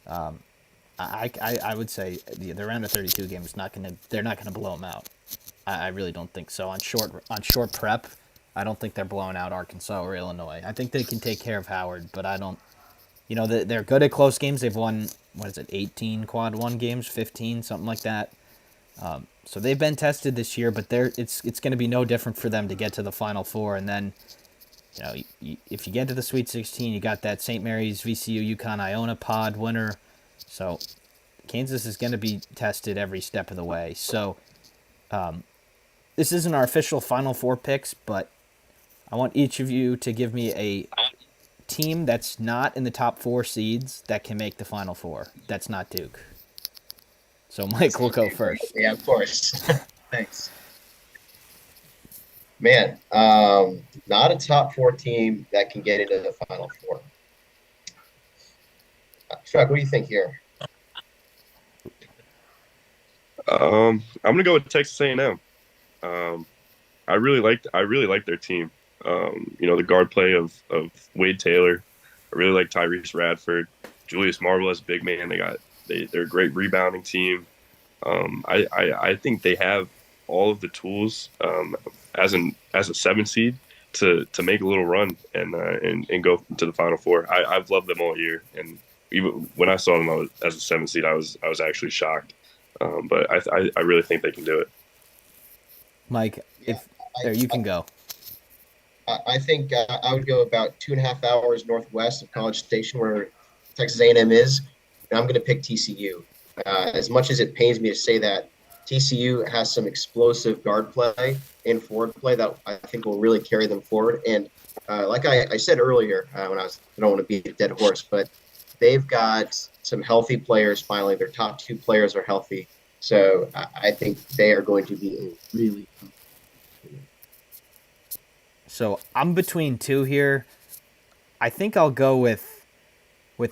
I would say the round of 32 game is they're not gonna blow them out. I really don't think so. On short prep, I don't think they're blowing out Arkansas or Illinois. I think they can take care of Howard, but I don't. They're good at close games. They've won 18 quad 1 games, 15, something like that. So they've been tested this year, but it's going to be no different for them to get to the Final Four. And then, if you get to the Sweet 16, you got that St. Mary's, VCU, UConn, Iona pod winner. So Kansas is going to be tested every step of the way. So this isn't our official Final Four picks, but I want each of you to give me a team that's not in the top 4 seeds that can make the Final Four. That's not Duke. So Mike will go first. Yeah, of course. Thanks. Man, not a top 4 team that can get into the Final Four. Chuck, what do you think here? I'm gonna go with Texas A&M. I really like their team. The guard play of Wade Taylor. I really like Tyrese Radford, Julius Marble as big man. They're a great rebounding team. I think they have all of the tools as a 7 seed to make a little run and go to the Final Four. I've loved them all year, and even when I saw them as a 7 seed, I was actually shocked. But I really think they can do it. Mike, Yeah, if I, there you I, can go. I think I would go about 2.5 hours northwest of College Station, where Texas A&M is, and I'm going to pick TCU. As much as it pains me to say that, TCU has some explosive guard play and forward play that I think will really carry them forward. And like I said earlier, I don't want to beat a dead horse, but they've got some healthy players finally. Their top two players are healthy. So I think they are going to be a really tough team. So I'm between two here. I think I'll go with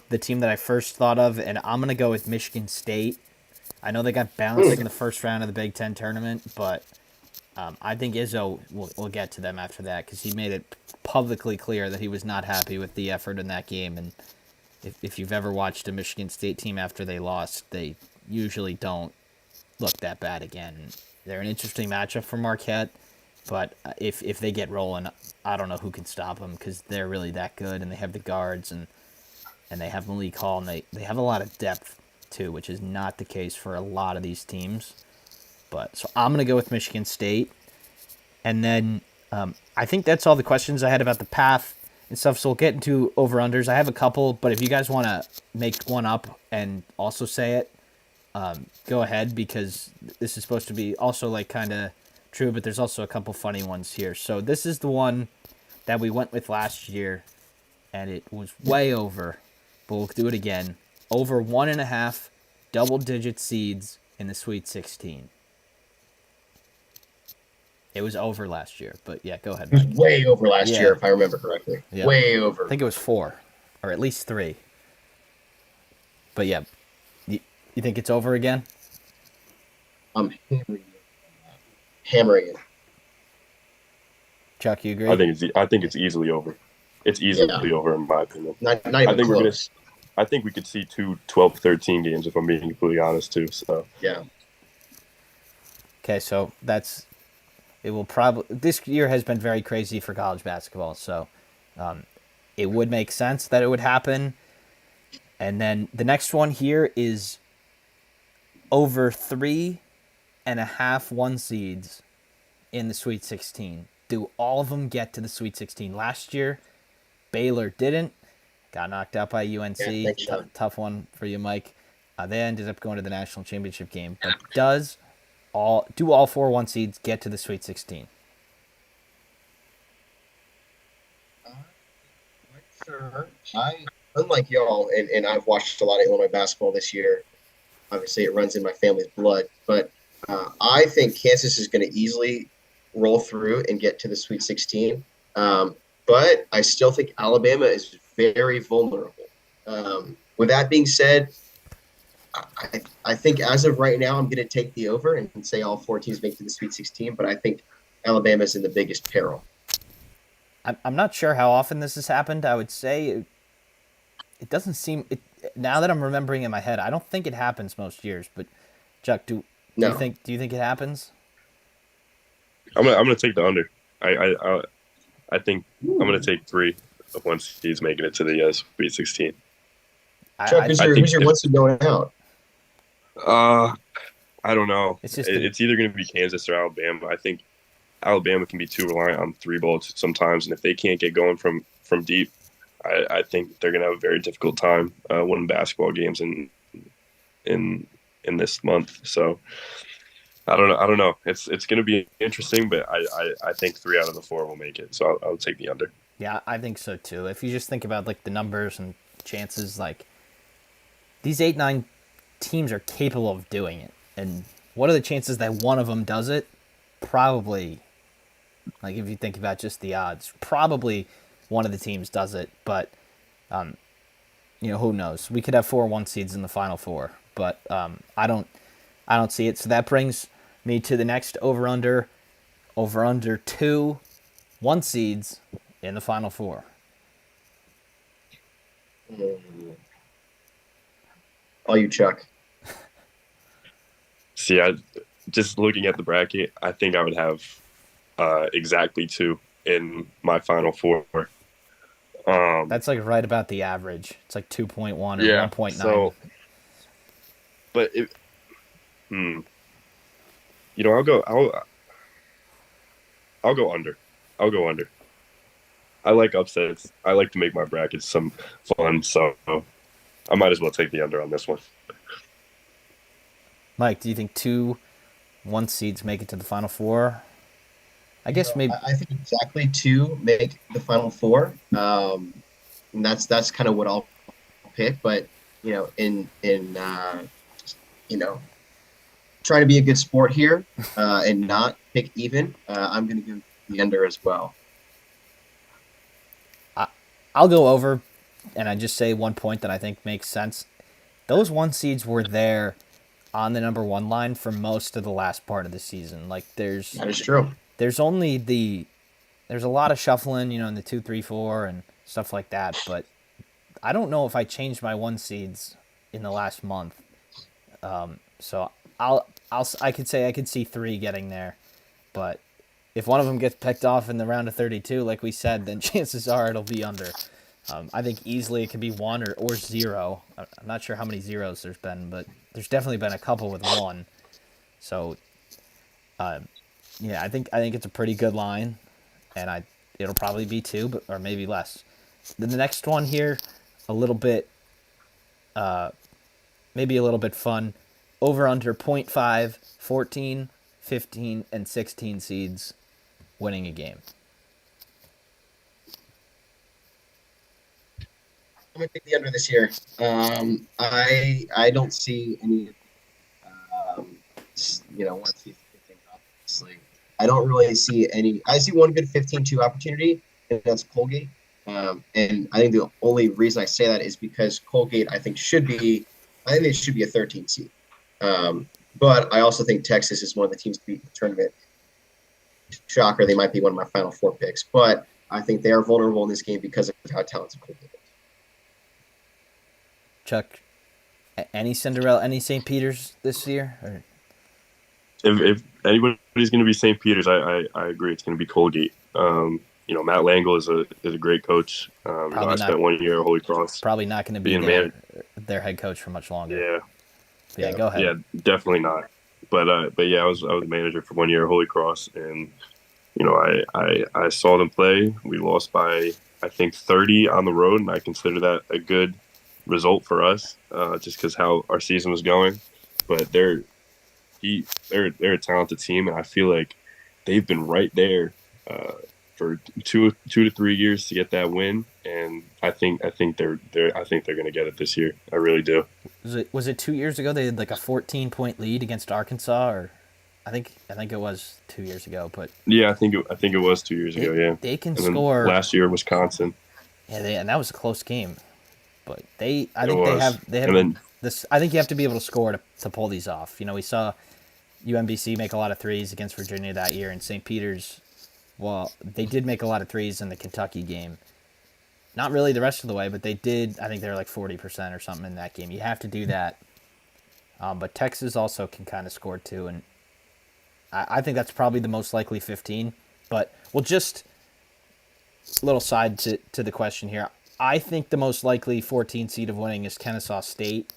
the team that I first thought of, and I'm gonna go with Michigan State. I know they got bounced in the first round of the Big Ten tournament, but I think Izzo will get to them after that because he made it publicly clear that he was not happy with the effort in that game. And if you've ever watched a Michigan State team after they lost, they usually don't look that bad again. They're an interesting matchup for Marquette, but if they get rolling, I don't know who can stop them because they're really that good and they have the guards and they have Malik Hall and they have a lot of depth too, which is not the case for a lot of these teams. But so I'm gonna go with Michigan State, and then I think that's all the questions I had about the path and stuff. So we'll get into over unders. I have a couple, but if you guys want to make one up and also say it, go ahead because this is supposed to be also like kind of true, but there's also a couple funny ones here. So this is the one that we went with last year, and it was way over, but we'll do it again. Over 1.5 double-digit seeds in the Sweet 16. It was over last year, but yeah, go ahead, It was Mike. way over last year, Yeah, if I remember correctly. yep. Way I over. think it was 4, or at least 3. But yeah, you think it's over again? I'm hammering it. Hammering it. Chuck, you agree? I think it's easily over. It's Yeah. easily over in my opinion. Not I even think we're gonna. close. I think we could see two 12-13 games if I'm being completely honest too. So Yeah. Okay, so that's it. Will probably this year has been very crazy for college basketball, so it would make sense that it would happen. And then the next one here is over 3.5 one seeds in the Sweet 16. Do all of them get to the Sweet 16? Last year, Baylor didn't. Got knocked out by Yeah. UNC. Thanks, Sean. Tough one for you, Mike. They ended up going to the national championship game. But all 4 one seeds get to the Sweet 16? Quite sure. Unlike y'all, and I've watched a lot of Illinois basketball this year. Obviously, it runs in my family's blood, but I think Kansas is going to easily roll through and get to the Sweet 16. But I still think Alabama is very vulnerable. With that being said, I think as of right now, I'm going to take the over and say all 4 teams make to the Sweet 16. But I think Alabama's in the biggest peril. I'm not sure how often this has happened. I would say it doesn't seem it now that I'm remembering in my head. I don't think it happens most years. But Chuck, No, do you think it happens? I'm gonna take the under. I think I'm gonna take 3 of once he's making it to the Sweet 16. Chuck, I who's I your think who's your if what's going out? uh I don't know. it's just the It's either gonna be Kansas or Alabama. I think Alabama can be too reliant on 3 bullets sometimes, and if they can't get going from deep, I think they're gonna have a very difficult time winning basketball games in in this month. So I don't know. I don't know. It's going to be interesting, but I think 3 out of the 4 will make it. So I'll take the under. Yeah, I think so too. If you just think about like the numbers and chances, like these 8-9 teams are capable of doing it. And what are the chances that one of them does it? Probably, like if you think about just the odds, probably one of the teams does it. But who knows? We could have 4 one seeds in the final 4, but I don't see it. So that brings me to the next over under 2 one seeds in the final 4. All you, Chuck. See, I just looking at the bracket, I think I would have exactly 2 in my final 4. Um, That's like right about the average. It's like 2.1 or yeah. 1.9. So, but hmm, you know, I'll go under. I'll go under. I like upsets. I like to make my brackets some fun, so I might as well take the under on this one. Mike, do you think 2 1 seeds make it to the final four? I guess maybe. I think exactly two make the final four. And that's kind of what I'll pick. But in you know trying to be a good sport here and not pick even, I'm going to give the under as well. I'll go over, and I just say 1 point that I think makes sense. Those 1 seeds were there on the number 1 line for most of the last part of the season. Like That is true. there's only there's a lot of shuffling, in the 2, 3, 4 and stuff like that. But I don't know if I changed my 1 seeds in the last month. So I could say I could see 3 getting there, but if one of them gets picked off in the round of 32, like we said, then chances are it'll be under. I think easily it could be 1 or 0. I'm not sure how many zeros there's been, but there's definitely been a couple with 1. So yeah, I think it's a pretty good line, and it'll probably be 2, but or maybe less. Then the next one here, a little bit, maybe a little bit fun. Over under point 0.5, 14, 15, and 16 seeds winning a game. I'm going to take the under this year. I don't see any um, 1 season 15 obviously. I don't really see any. I see one good 15-2 opportunity, and that's Colgate. And I think the only reason I say that is because Colgate, I think they should be a 13 seed. But I also think Texas is one of the teams to beat in the tournament. Shocker, they might be one of my final 4 picks, but I think they are vulnerable in this game because of how talented Colgate is. Chuck, any Cinderella, any St. Peter's this year? Or If anybody's going to be St. Peter's, I agree. It's going to be Colgate. Matt Langle is a great coach. probably I not spent 1 year at Holy Cross probably not going to be being man. their head coach for much longer. Yeah, Yeah, Yeah. go ahead. yeah, definitely not. But yeah, I was manager for 1 year at Holy Cross, and I saw them play. We lost by I think 30 on the road, and I consider that a good result for us, just because how our season was going. But they're a talented team, and I feel like they've been right there uh, for 2 to 3 years to get that win. And I think they're going to get it this year. I really do. Was it 2 years ago they had like a 14-point lead against Arkansas, or I think it was 2 years ago, but Yeah, I think it was 2 years they ago. Yeah, they can and then score. last year Wisconsin. Yeah, and that was a close game. But I It think they was, have they and have then this. I think you have to be able to score to pull these off. We saw UMBC make a lot of threes against Virginia that year, and St. Peter's. Well, they did make a lot of threes in the Kentucky game. Not really the rest of the way, but they did. I think they were like 40% or something in that game. You have to do that. But Texas also can kind of score too, and I think that's probably the most likely 15. But we'll just little side to the question here. I think the most likely 14 seed of winning is Kennesaw State.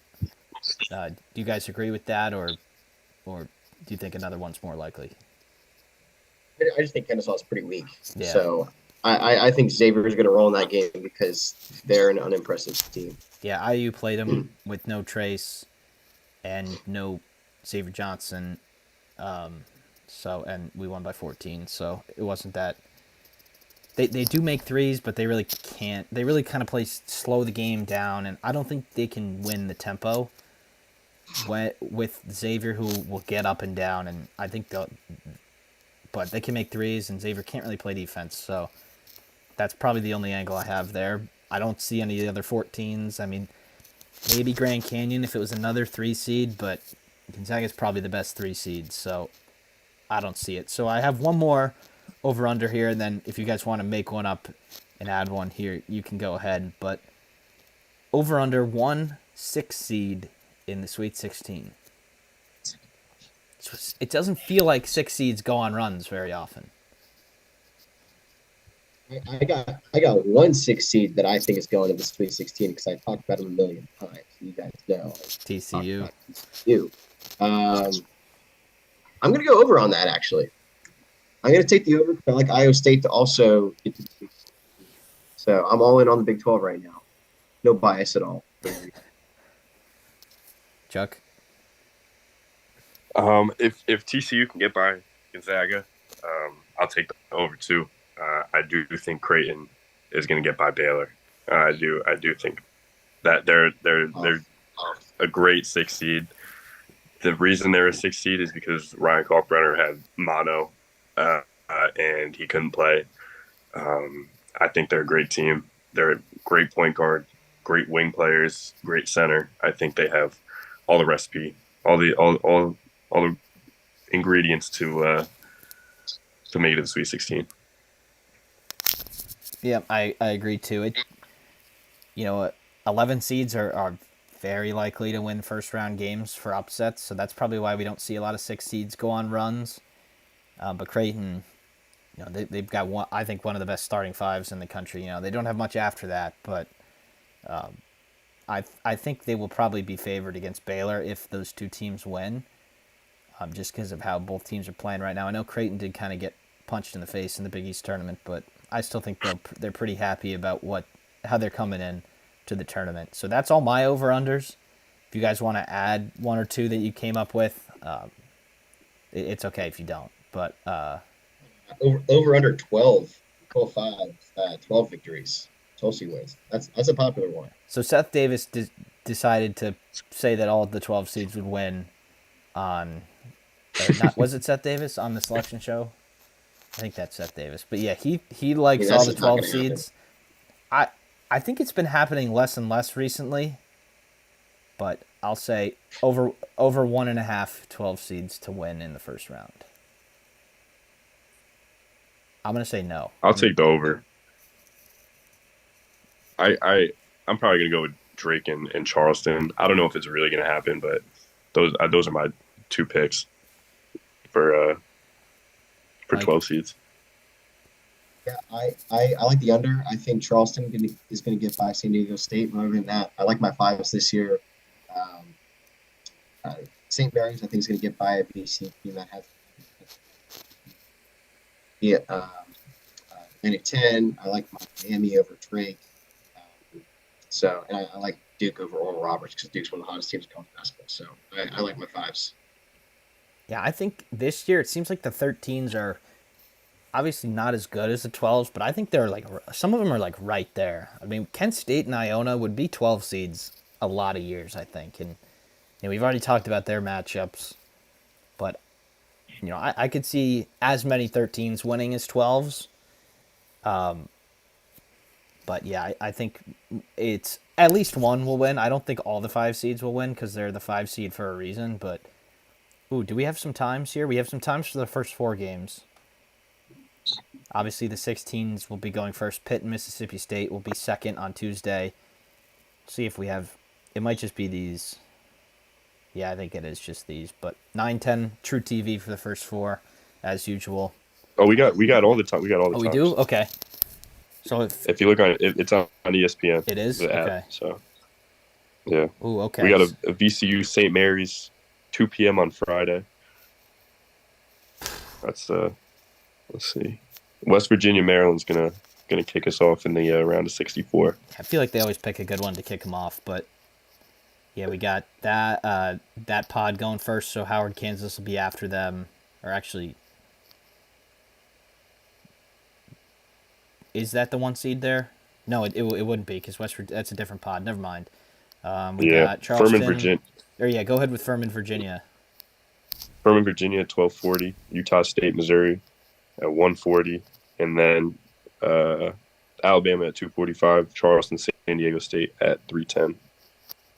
Do you guys agree with that, or do you think another one's more likely? I just think Kennesaw is pretty weak. Yeah, So I think Xavier is going to roll in that game because they're an unimpressive team. yeah. IU played them with no Trace and no Xavier Johnson. And we won by 14. So it wasn't that. They do make threes, but they really can't. They really kind of slow the game down, and I don't think they can win the tempo with Xavier, who will get up and down, and I think they'll. But they can make threes, and Xavier can't really play defense, so that's probably the only angle I have there. I don't see any of the other 14s. I mean, maybe Grand Canyon if it was another 3 seed, but Gonzaga's probably the best 3 seed, so I don't see it. So I have one more over under here, and then if you guys want to make one up and add one here, you can go ahead. But over under 1 6 seed in the Sweet 16. It doesn't feel like 6 seeds go on runs very often. I got one six seed that I think is going to the Sweet 16 because I talked about him a million times. You guys know I talked TCU. about TCU. I'm going to go over on that actually. I'm going to take the over. I like Iowa State to also get to the Sweet 16. So I'm all in on the Big 12 right now. No bias at all. So there we go. Chuck. If TCU can get by Gonzaga, I'll take the over too. I do think Creighton is going to get by Baylor. I do think that they're Off. a great six seed. The reason they're a six seed is because Ryan Kalkbrenner had mono, and he couldn't play. I think they're a great team. They're a great point guard, great wing players, great center. I think they have all the recipe, all the ingredients to make it to the Sweet 16. Yeah, I agree too. You know, 11 seeds are very likely to win first round games for upsets, so that's probably why we don't see a lot of six seeds go on runs. But Creighton, they've got one, I think, one of the best starting fives in the country. They don't have much after that, but I think they will probably be favored against Baylor if those two teams win, just because of how both teams are playing right now. I know Creighton did kind of get punched in the face in the Big East tournament, but I still think they're pretty happy about how they're coming in to the tournament. So that's all my over unders. If you guys want to add one or two that you came up with, it's okay if you don't. But Over under 12, 12 victories. Tulsi wins. That's a popular one. so Seth Davis decided to say that all of the 12 seeds would win on, or not, was it Seth Davis on the selection show? I think that's Seth Davis. But yeah, he I mean, likes all that's the just not 12 going to happen. seeds. I I think it's been happening less and less recently, but I'll say over 1.5 12 seeds to win in the first round. I'm gonna say no. I'll take the over. I'm probably gonna go with Drake and Charleston. I don't know if it's really gonna happen, but those are my two picks for uh for Mike. 12 seeds. Yeah, I like the under. I think Charleston is going to get by San Diego State. But other than that, I like my fives this year. Um, uh, St. Mary's, I think, is going to get by a BC team that has. Yeah, Atlantic 10. I like Miami over Drake. And I like Duke over Oral Roberts because Duke's one of the hottest teams in college basketball. So I like my fives. Yeah, I think this year it seems like the 13s are obviously not as good as the 12s, but I think they're like some of them are like right there. I mean, Kent State and Iona would be 12 seeds a lot of years, I think, and we've already talked about their matchups, but I could see as many 13s winning as 12s. But yeah, I think it's at least one will win. I don't think all the five seeds will win because they're the five seed for a reason. But ooh, do we have some times here? We have some times for the first four games. Obviously, the 16s will be going first. Pitt and Mississippi State will be second on Tuesday. See if we have. It might just be these. Yeah, I think it is just these. But 9-10 True TV for the first four, as usual. Oh, we got all the time. We got all the Oh, we do? times. Okay. So If you look on it, it's on ESPN, it is? the app. Okay. So yeah, Ooh, we okay. got a VCU St. Mary's 2 p.m. on Friday. That's let's see, West Virginia Maryland's gonna kick us off in the round of 64. I feel like they always pick a good one to kick them off, but yeah, we got that pod going first, so Howard, Kansas will be after them. Or actually, is that the one seed there? No, it wouldn't be because that's a different pod. Never mind. We Yeah, got Charleston. Virginia, Or yeah, go ahead with Furman, Virginia. Virginia at 12:40, Utah State, Missouri at 1:40, and then Alabama at 2:45, Charleston, San Diego State at 3:10,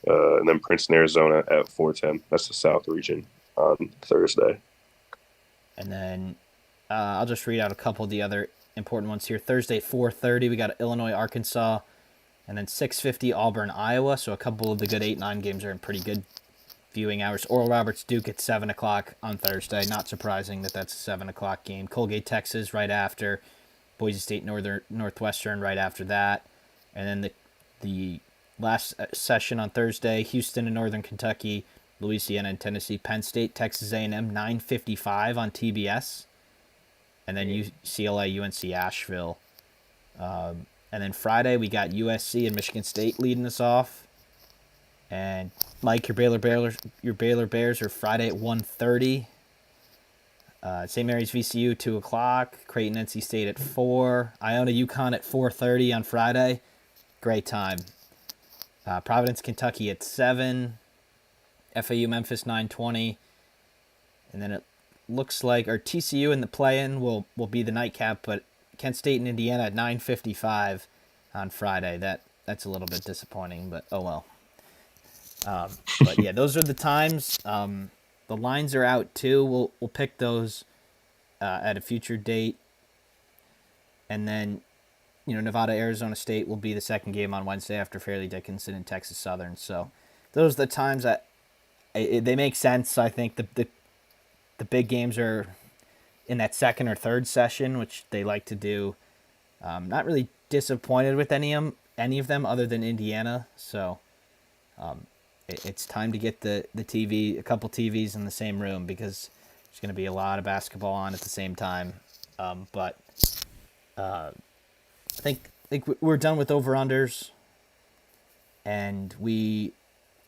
and then Princeton, Arizona at 4:10. That's the South region on Thursday. And then I'll just read out a couple of the other important ones here. Thursday, 4:30, we got Illinois, Arkansas, and then 6:50 Auburn, Iowa. So a couple of the good 8-9 games are in pretty good viewing hours. Oral Roberts, Duke at 7 o'clock on Thursday. Not surprising that that's a 7 o'clock game. Colgate, Texas, right after. Boise State Northwestern right after that, and then the last session on Thursday, Houston and Northern Kentucky, Louisiana and Tennessee, Penn State, Texas A&M, 9:55 on TBS, and then UCLA, UNC Asheville. And then Friday we got USC and Michigan State leading us off. And Mike, your Baylor Bears are Friday at 1:30. St. Mary's VCU 2:00. Creighton NC State at 4. Iona UConn at 4:30 on Friday. Great time. Providence Kentucky at 7. FAU Memphis 9:20. And then it looks like our TCU in the play-in will be the nightcap, but Kent State and Indiana at 9:55 on Friday. That's a little bit disappointing, but oh well. But yeah, those are the times. The lines are out too. We'll pick those at a future date, and then Nevada Arizona State will be the second game on Wednesday after Fairleigh Dickinson and Texas Southern. So those are the times that they make sense. I think the big games are in that second or third session, which they like to do. Not really disappointed with any of them other than Indiana. So it's time to get the TV, a couple TVs in the same room, because there's going to be a lot of basketball on at the same time. But I think we're done with over-unders, and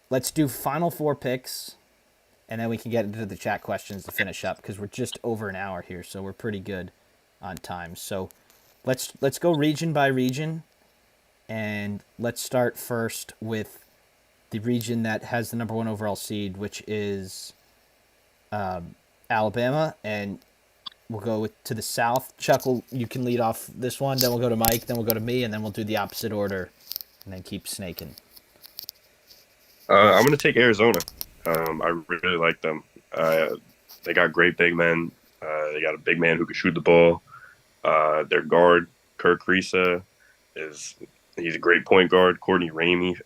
let's do Final Four picks, and then we can get into the chat questions to finish up, because we're just over an hour here, so we're pretty good on time. So let's go region by region, and let's start first with the region that has the number 1 overall seed, which is Alabama, and we'll go to the south. Chuck, you can lead off this one, then we'll go to Mike, then we'll go to me, and then we'll do the opposite order, and then keep snaking. I'm going to take Arizona. I really like them. They got great big men. They got a big man who can shoot the ball. Their guard, Kirk Risa, he's a great point guard. Courtney Ramey,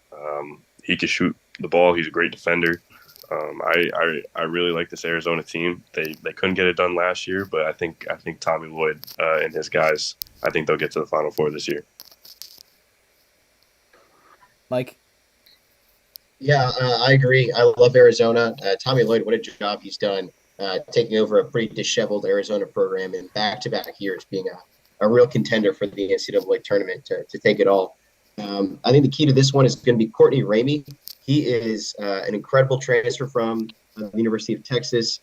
he can shoot the ball. He's a great defender. I really like this Arizona team. They couldn't get it done last year, but I think Tommy Lloyd and his guys, I think they'll get to the Final Four this year. Mike? Yeah, I agree. I love Arizona. Tommy Lloyd, what a job he's done taking over a pretty disheveled Arizona program in back-to-back years, being a real contender for the NCAA tournament to take it all. I think the key to this one is going to be Courtney Ramey. He is an incredible transfer from the University of Texas.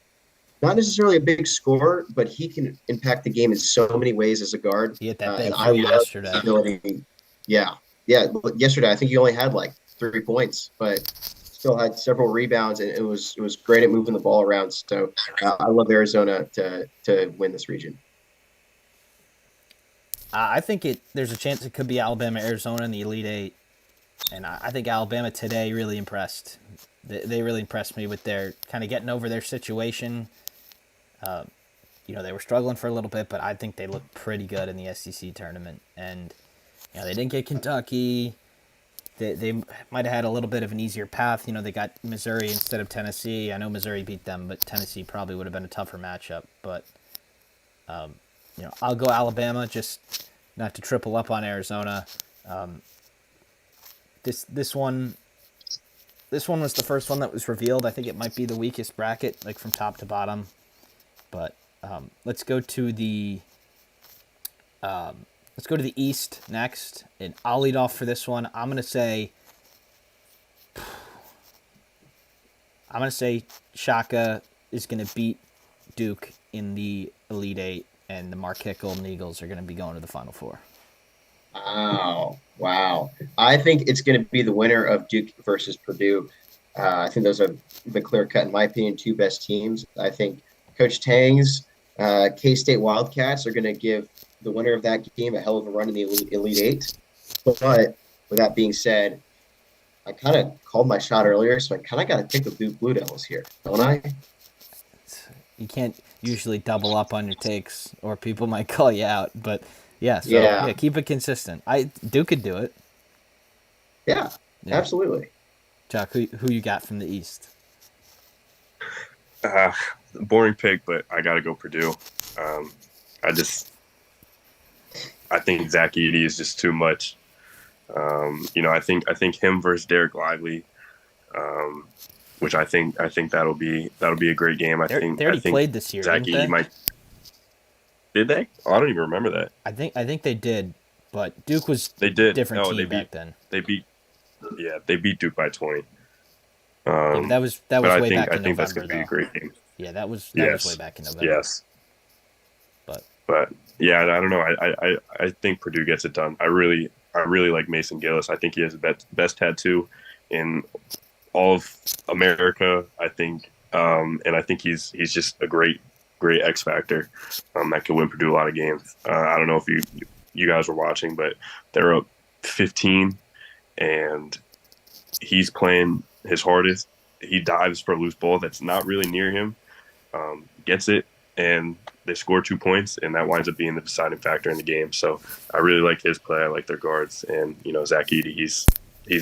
Not necessarily a big scorer, but he can impact the game in so many ways as a guard. He hit that big three yesterday. Yeah. Yesterday, I think he only had like 3 points, but still had several rebounds, and it was great at moving the ball around. So I love Arizona to win this region. I think there's a chance it could be Alabama, Arizona in the Elite Eight, and I think Alabama today really impressed. They really impressed me with their kind of getting over their situation. They were struggling for a little bit, but I think they looked pretty good in the SEC tournament. And they didn't get Kentucky. They might have had a little bit of an easier path. They got Missouri instead of Tennessee. I know Missouri beat them, but Tennessee probably would have been a tougher matchup. But I'll go Alabama, just not to triple up on Arizona. This one was the first one that was revealed. I think it might be the weakest bracket, like from top to bottom. But let's go to the East next, and I'll lead off for this one. I'm gonna say Shaka is gonna beat Duke in the Elite Eight, and the Marquette Golden Eagles are gonna be going to the Final Four. Wow. I think it's going to be the winner of Duke versus Purdue. I think those are the clear cut, in my opinion, 2 best teams. I think Coach Tang's K-State Wildcats are going to give the winner of that game a hell of a run in the Elite Eight. But with that being said, I kind of called my shot earlier, so I kind of got to pick the Duke Blue Devils here, don't I? You can't usually double up on your takes, or people might call you out. But yeah, keep it consistent. Duke could do it. Yeah, absolutely. Chuck, who you got from the East? Boring pick, but I got to go Purdue. I think Zach Edey is just too much. I think him versus Derek Lively, um, which I think that'll be a great game. I think They I already think played this year, Zach didn't Edey they? might. Did they? Oh, I don't even remember that. I think they did, but Duke was They did. different No, team back then. they beat yeah they beat Duke by 20. Yeah, but Um, that but was I way think back I in think that's November going to be a though. great game. Yeah, that was way Yes, back in November. yes. But But yeah, I don't know. I think Purdue gets it done. I really like Mason Gillis. I think he has the best tattoo in all of America. I think, and I think he's just a great X factor that could win Purdue a lot of games. I don't know if you guys were watching, but they're up 15, and he's playing his hardest. He dives for a loose ball that's not really near him, gets it, and they score 2 points, and that winds up being the deciding factor in the game. So I really like his play. I like their guards, and Zach Edey. He's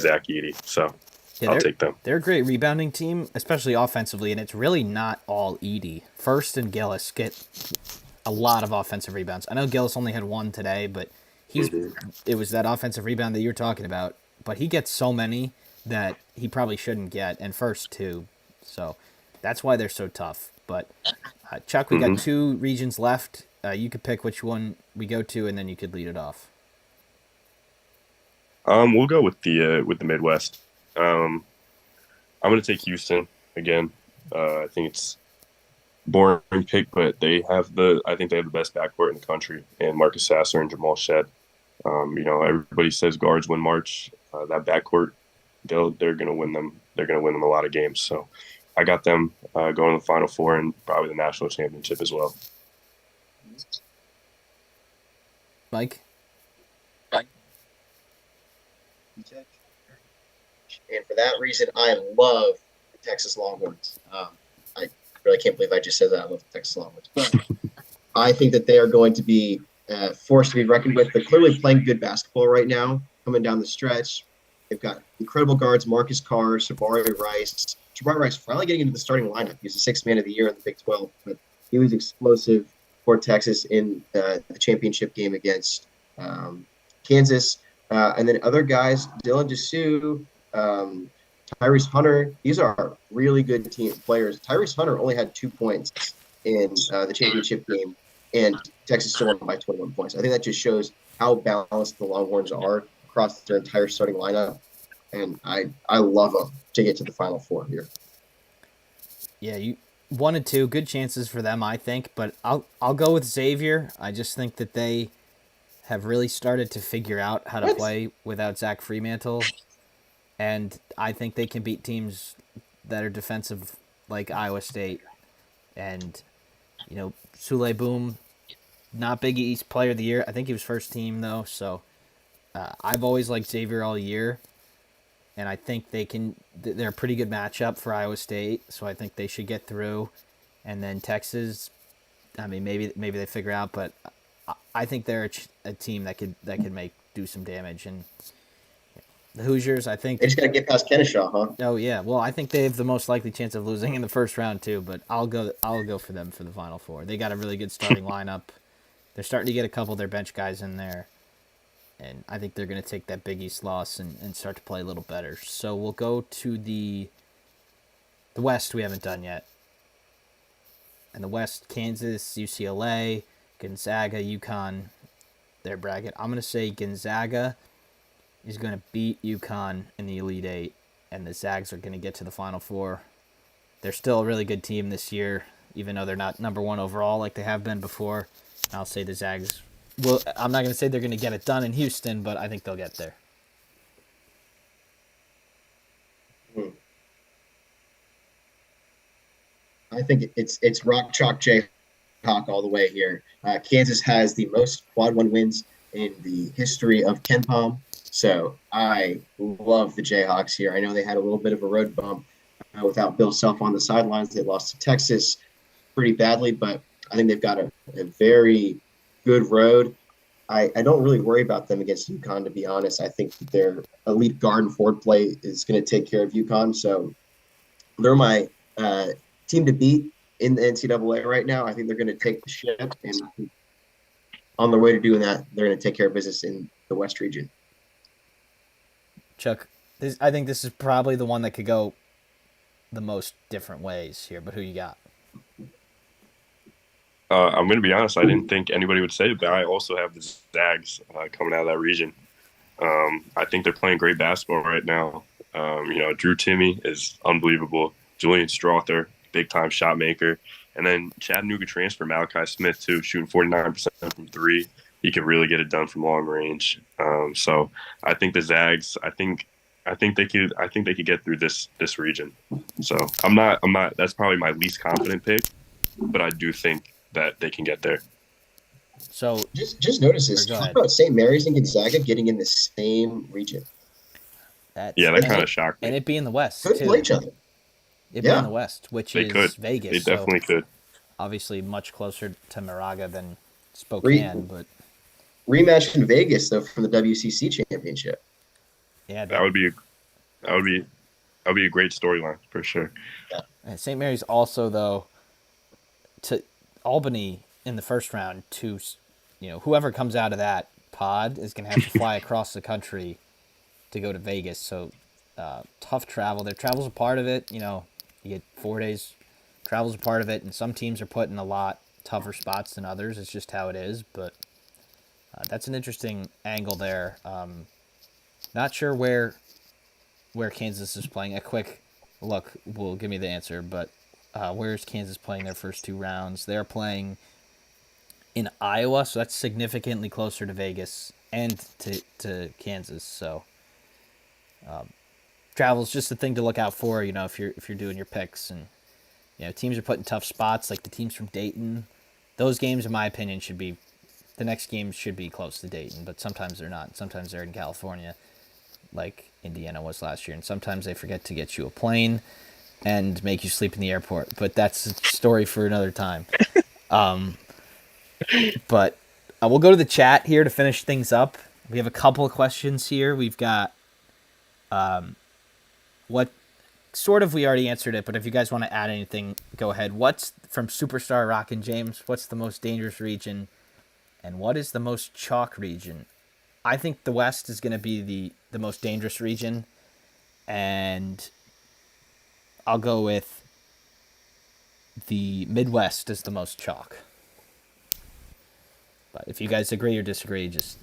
Zach Edey. So yeah, I'll take them. they're a great rebounding team, especially offensively, and it's really not all Edie. First and Gillis get a lot of offensive rebounds. I know Gillis only had one today, but he's Hmm. it was that offensive rebound that you're talking about. But he gets so many that he probably shouldn't get, and first too. So that's why they're so tough. But Chuck, we got Hmm. two regions left. You could pick which one we go to, and then you could lead it off. We'll go with the Midwest. Um, I'm going to take Houston again. I think it's boring pick, but I think they have the best backcourt in the country, and Marcus Sasser and Jamal Shed. Everybody says guards win March. That backcourt, they're going to win them. They're going to win them a lot of games. So I got them going to the Final Four and probably the national championship as well. Mike? And for that reason, I love the Texas Longhorns. I really can't believe I just said that. I love the Texas Longhorns. But I think that they are going to be forced to be reckoned with. They're clearly playing good basketball right now, coming down the stretch. They've got incredible guards, Marcus Carr, Shabari Rice. Shabari Rice finally getting into the starting lineup. He was the sixth man of the year in the Big 12, but he was explosive for Texas in the championship game against Kansas. And then other guys, Dylan Dessou, Tyrese Hunter, these are really good team players. Tyrese Hunter only had 2 points in the championship game, and Texas still won by 21 points. I think that just shows how balanced the Longhorns are across their entire starting lineup, and I love them to get to the Final Four here. Yeah, you 1 and 2, good chances for them, I think. But I'll go with Xavier. I just think that they have really started to figure out how to What? play without Zach Fremantle, and I think they can beat teams that are defensive like Iowa State. And Sule Boom, not Big East Player of the Year. I think he was first team though. So I've always liked Xavier all year, and I think they can. They're a pretty good matchup for Iowa State, so I think they should get through. And then Texas, I mean, maybe they figure out, but I think they're a team that could do some damage. And the Hoosiers, I They think. just got to get past Kennesaw, huh? Oh yeah, well I think they have the most likely chance of losing in the first round too. But I'll go for them for the Final Four. They got a really good starting lineup. They're starting to get a couple of their bench guys in there. And I think they're going to take that Big East loss and start to play a little better. So we'll go to the West we haven't done yet. And the West, Kansas, UCLA, Gonzaga, UConn, their bracket. I'm going to say Gonzaga is going to beat UConn in the Elite Eight, and the Zags are going to get to the Final Four. They're still a really good team this year, even though they're not number one overall like they have been before. I'll say the Zags. Well, I'm not going to say they're going to get it done in Houston, but I think they'll get there. I think it's rock chalk Jayhawk all the way here. Kansas has the most quad one wins in the history of Ken Palm, so I love the Jayhawks here. I know they had a little bit of a road bump without Bill Self on the sidelines. They lost to Texas pretty badly, but I think they've got a very good road. I don't really worry about them against UConn, to be honest. I think that their elite guard and forward play is going to take care of UConn. So they're my team to beat in the NCAA right now. I think they're going to take the ship and on their way to doing that, they're going to take care of business in the West region. Chuck, I think this is probably the one that could go the most different ways here, but who you got? I'm going to be honest. I didn't think anybody would say it, but I also have the Zags coming out of that region. I think they're playing great basketball right now. Drew Timmy is unbelievable. Julian Strother, big time shot maker. And then Chattanooga transfer Malachi Smith, too, shooting 49% from three. He could really get it done from long range. So I think the Zags, I think they could get through this region. So I'm not that's probably my least confident pick, but I do think that they can get there. So, Just notice or this. go Talk ahead. about St. Mary's and Gonzaga getting in the same region. That's Yeah, that and kind of it shocked and me. it be in the West Could play too. each other. It be in the Yeah. West, which They is could. Vegas. They So definitely could. obviously much closer to Moraga than Re- Spokane, but Rematch in Vegas though from the WCC championship. yeah, That would be that would be that would be a great storyline for sure. Yeah. and St. Mary's also though to Albany in the first round to whoever comes out of that pod is going to have to fly across the country to go to Vegas. So tough travel. Their travel's a part of it. You get 4 days. Travel's a part of it, and some teams are put in a lot tougher spots than others. It's just how it is. But that's an interesting angle there. Not sure where Kansas is playing. A quick look will give me the answer, but where's Kansas playing their first two rounds? They're playing in Iowa, so that's significantly closer to Vegas and to Kansas. So travel's just a thing to look out for. If you're doing your picks, and teams are put in tough spots, like the teams from Dayton. Those games, in my opinion, should be the next games should be close to Dayton, but sometimes they're not. Sometimes they're in California, like Indiana was last year, and sometimes they forget to get you a plane and make you sleep in the airport. But that's a story for another time. But we'll go to the chat here to finish things up. We have a couple of questions here. We've got what sort of we already answered it, but if you guys want to add anything, go ahead. What's from Superstar Rock and James? What's the most dangerous region, and what is the most chalk region? I think the West is going to be the most dangerous region, and I'll go with the Midwest as the most chalk. But if you guys agree or disagree, just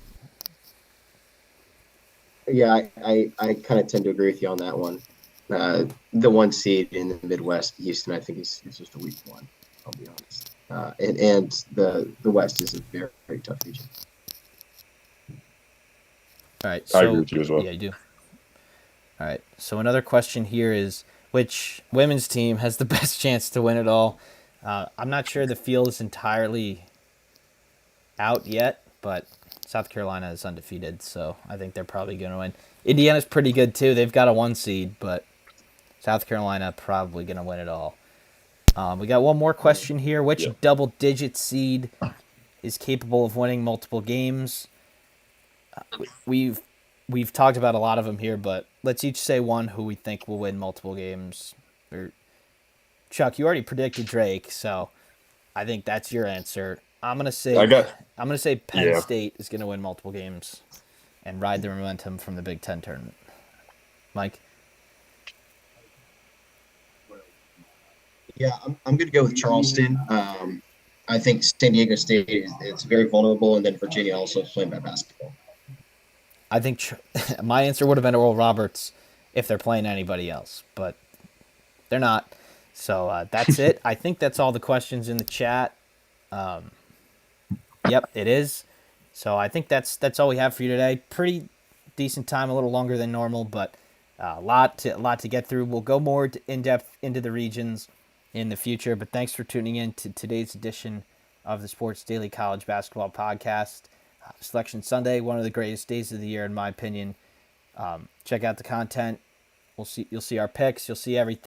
Yeah, I kind of tend to agree with you on that one. The one seed in the Midwest, Houston, I think is just a weak one. I'll be honest. And the West is a very, very tough region. all right. I agree So with you as well. yeah, you do. All right. So another question here is which women's team has the best chance to win it all? I'm not sure the field is entirely out yet, but South Carolina is undefeated, so I think they're probably going to win. Indiana's pretty good too. They've got a one seed, but South Carolina probably going to win it all. We got one more question here. Which Yep. double-digit seed is capable of winning multiple games? We've talked about a lot of them here, but let's each say one who we think will win multiple games. Or Chuck, you already predicted Drake, so I think that's your answer. I got I'm gonna say Penn yeah. State is gonna win multiple games and ride the momentum from the Big Ten tournament. Mike, Yeah, I'm going to go with Charleston. I think San Diego State is very vulnerable, and then Virginia also playing by basketball. I think my answer would have been Oral Roberts if they're playing anybody else, but they're not. So that's it. I think that's all the questions in the chat. Yep, it is. So I think that's all we have for you today. Pretty decent time, a little longer than normal, but a lot to get through. We'll go more in depth into the regions in the future. But thanks for tuning in to today's edition of the Sports Daily College Basketball Podcast. Selection Sunday, one of the greatest days of the year in my opinion. Check out the content. You'll see our picks. You'll see everything.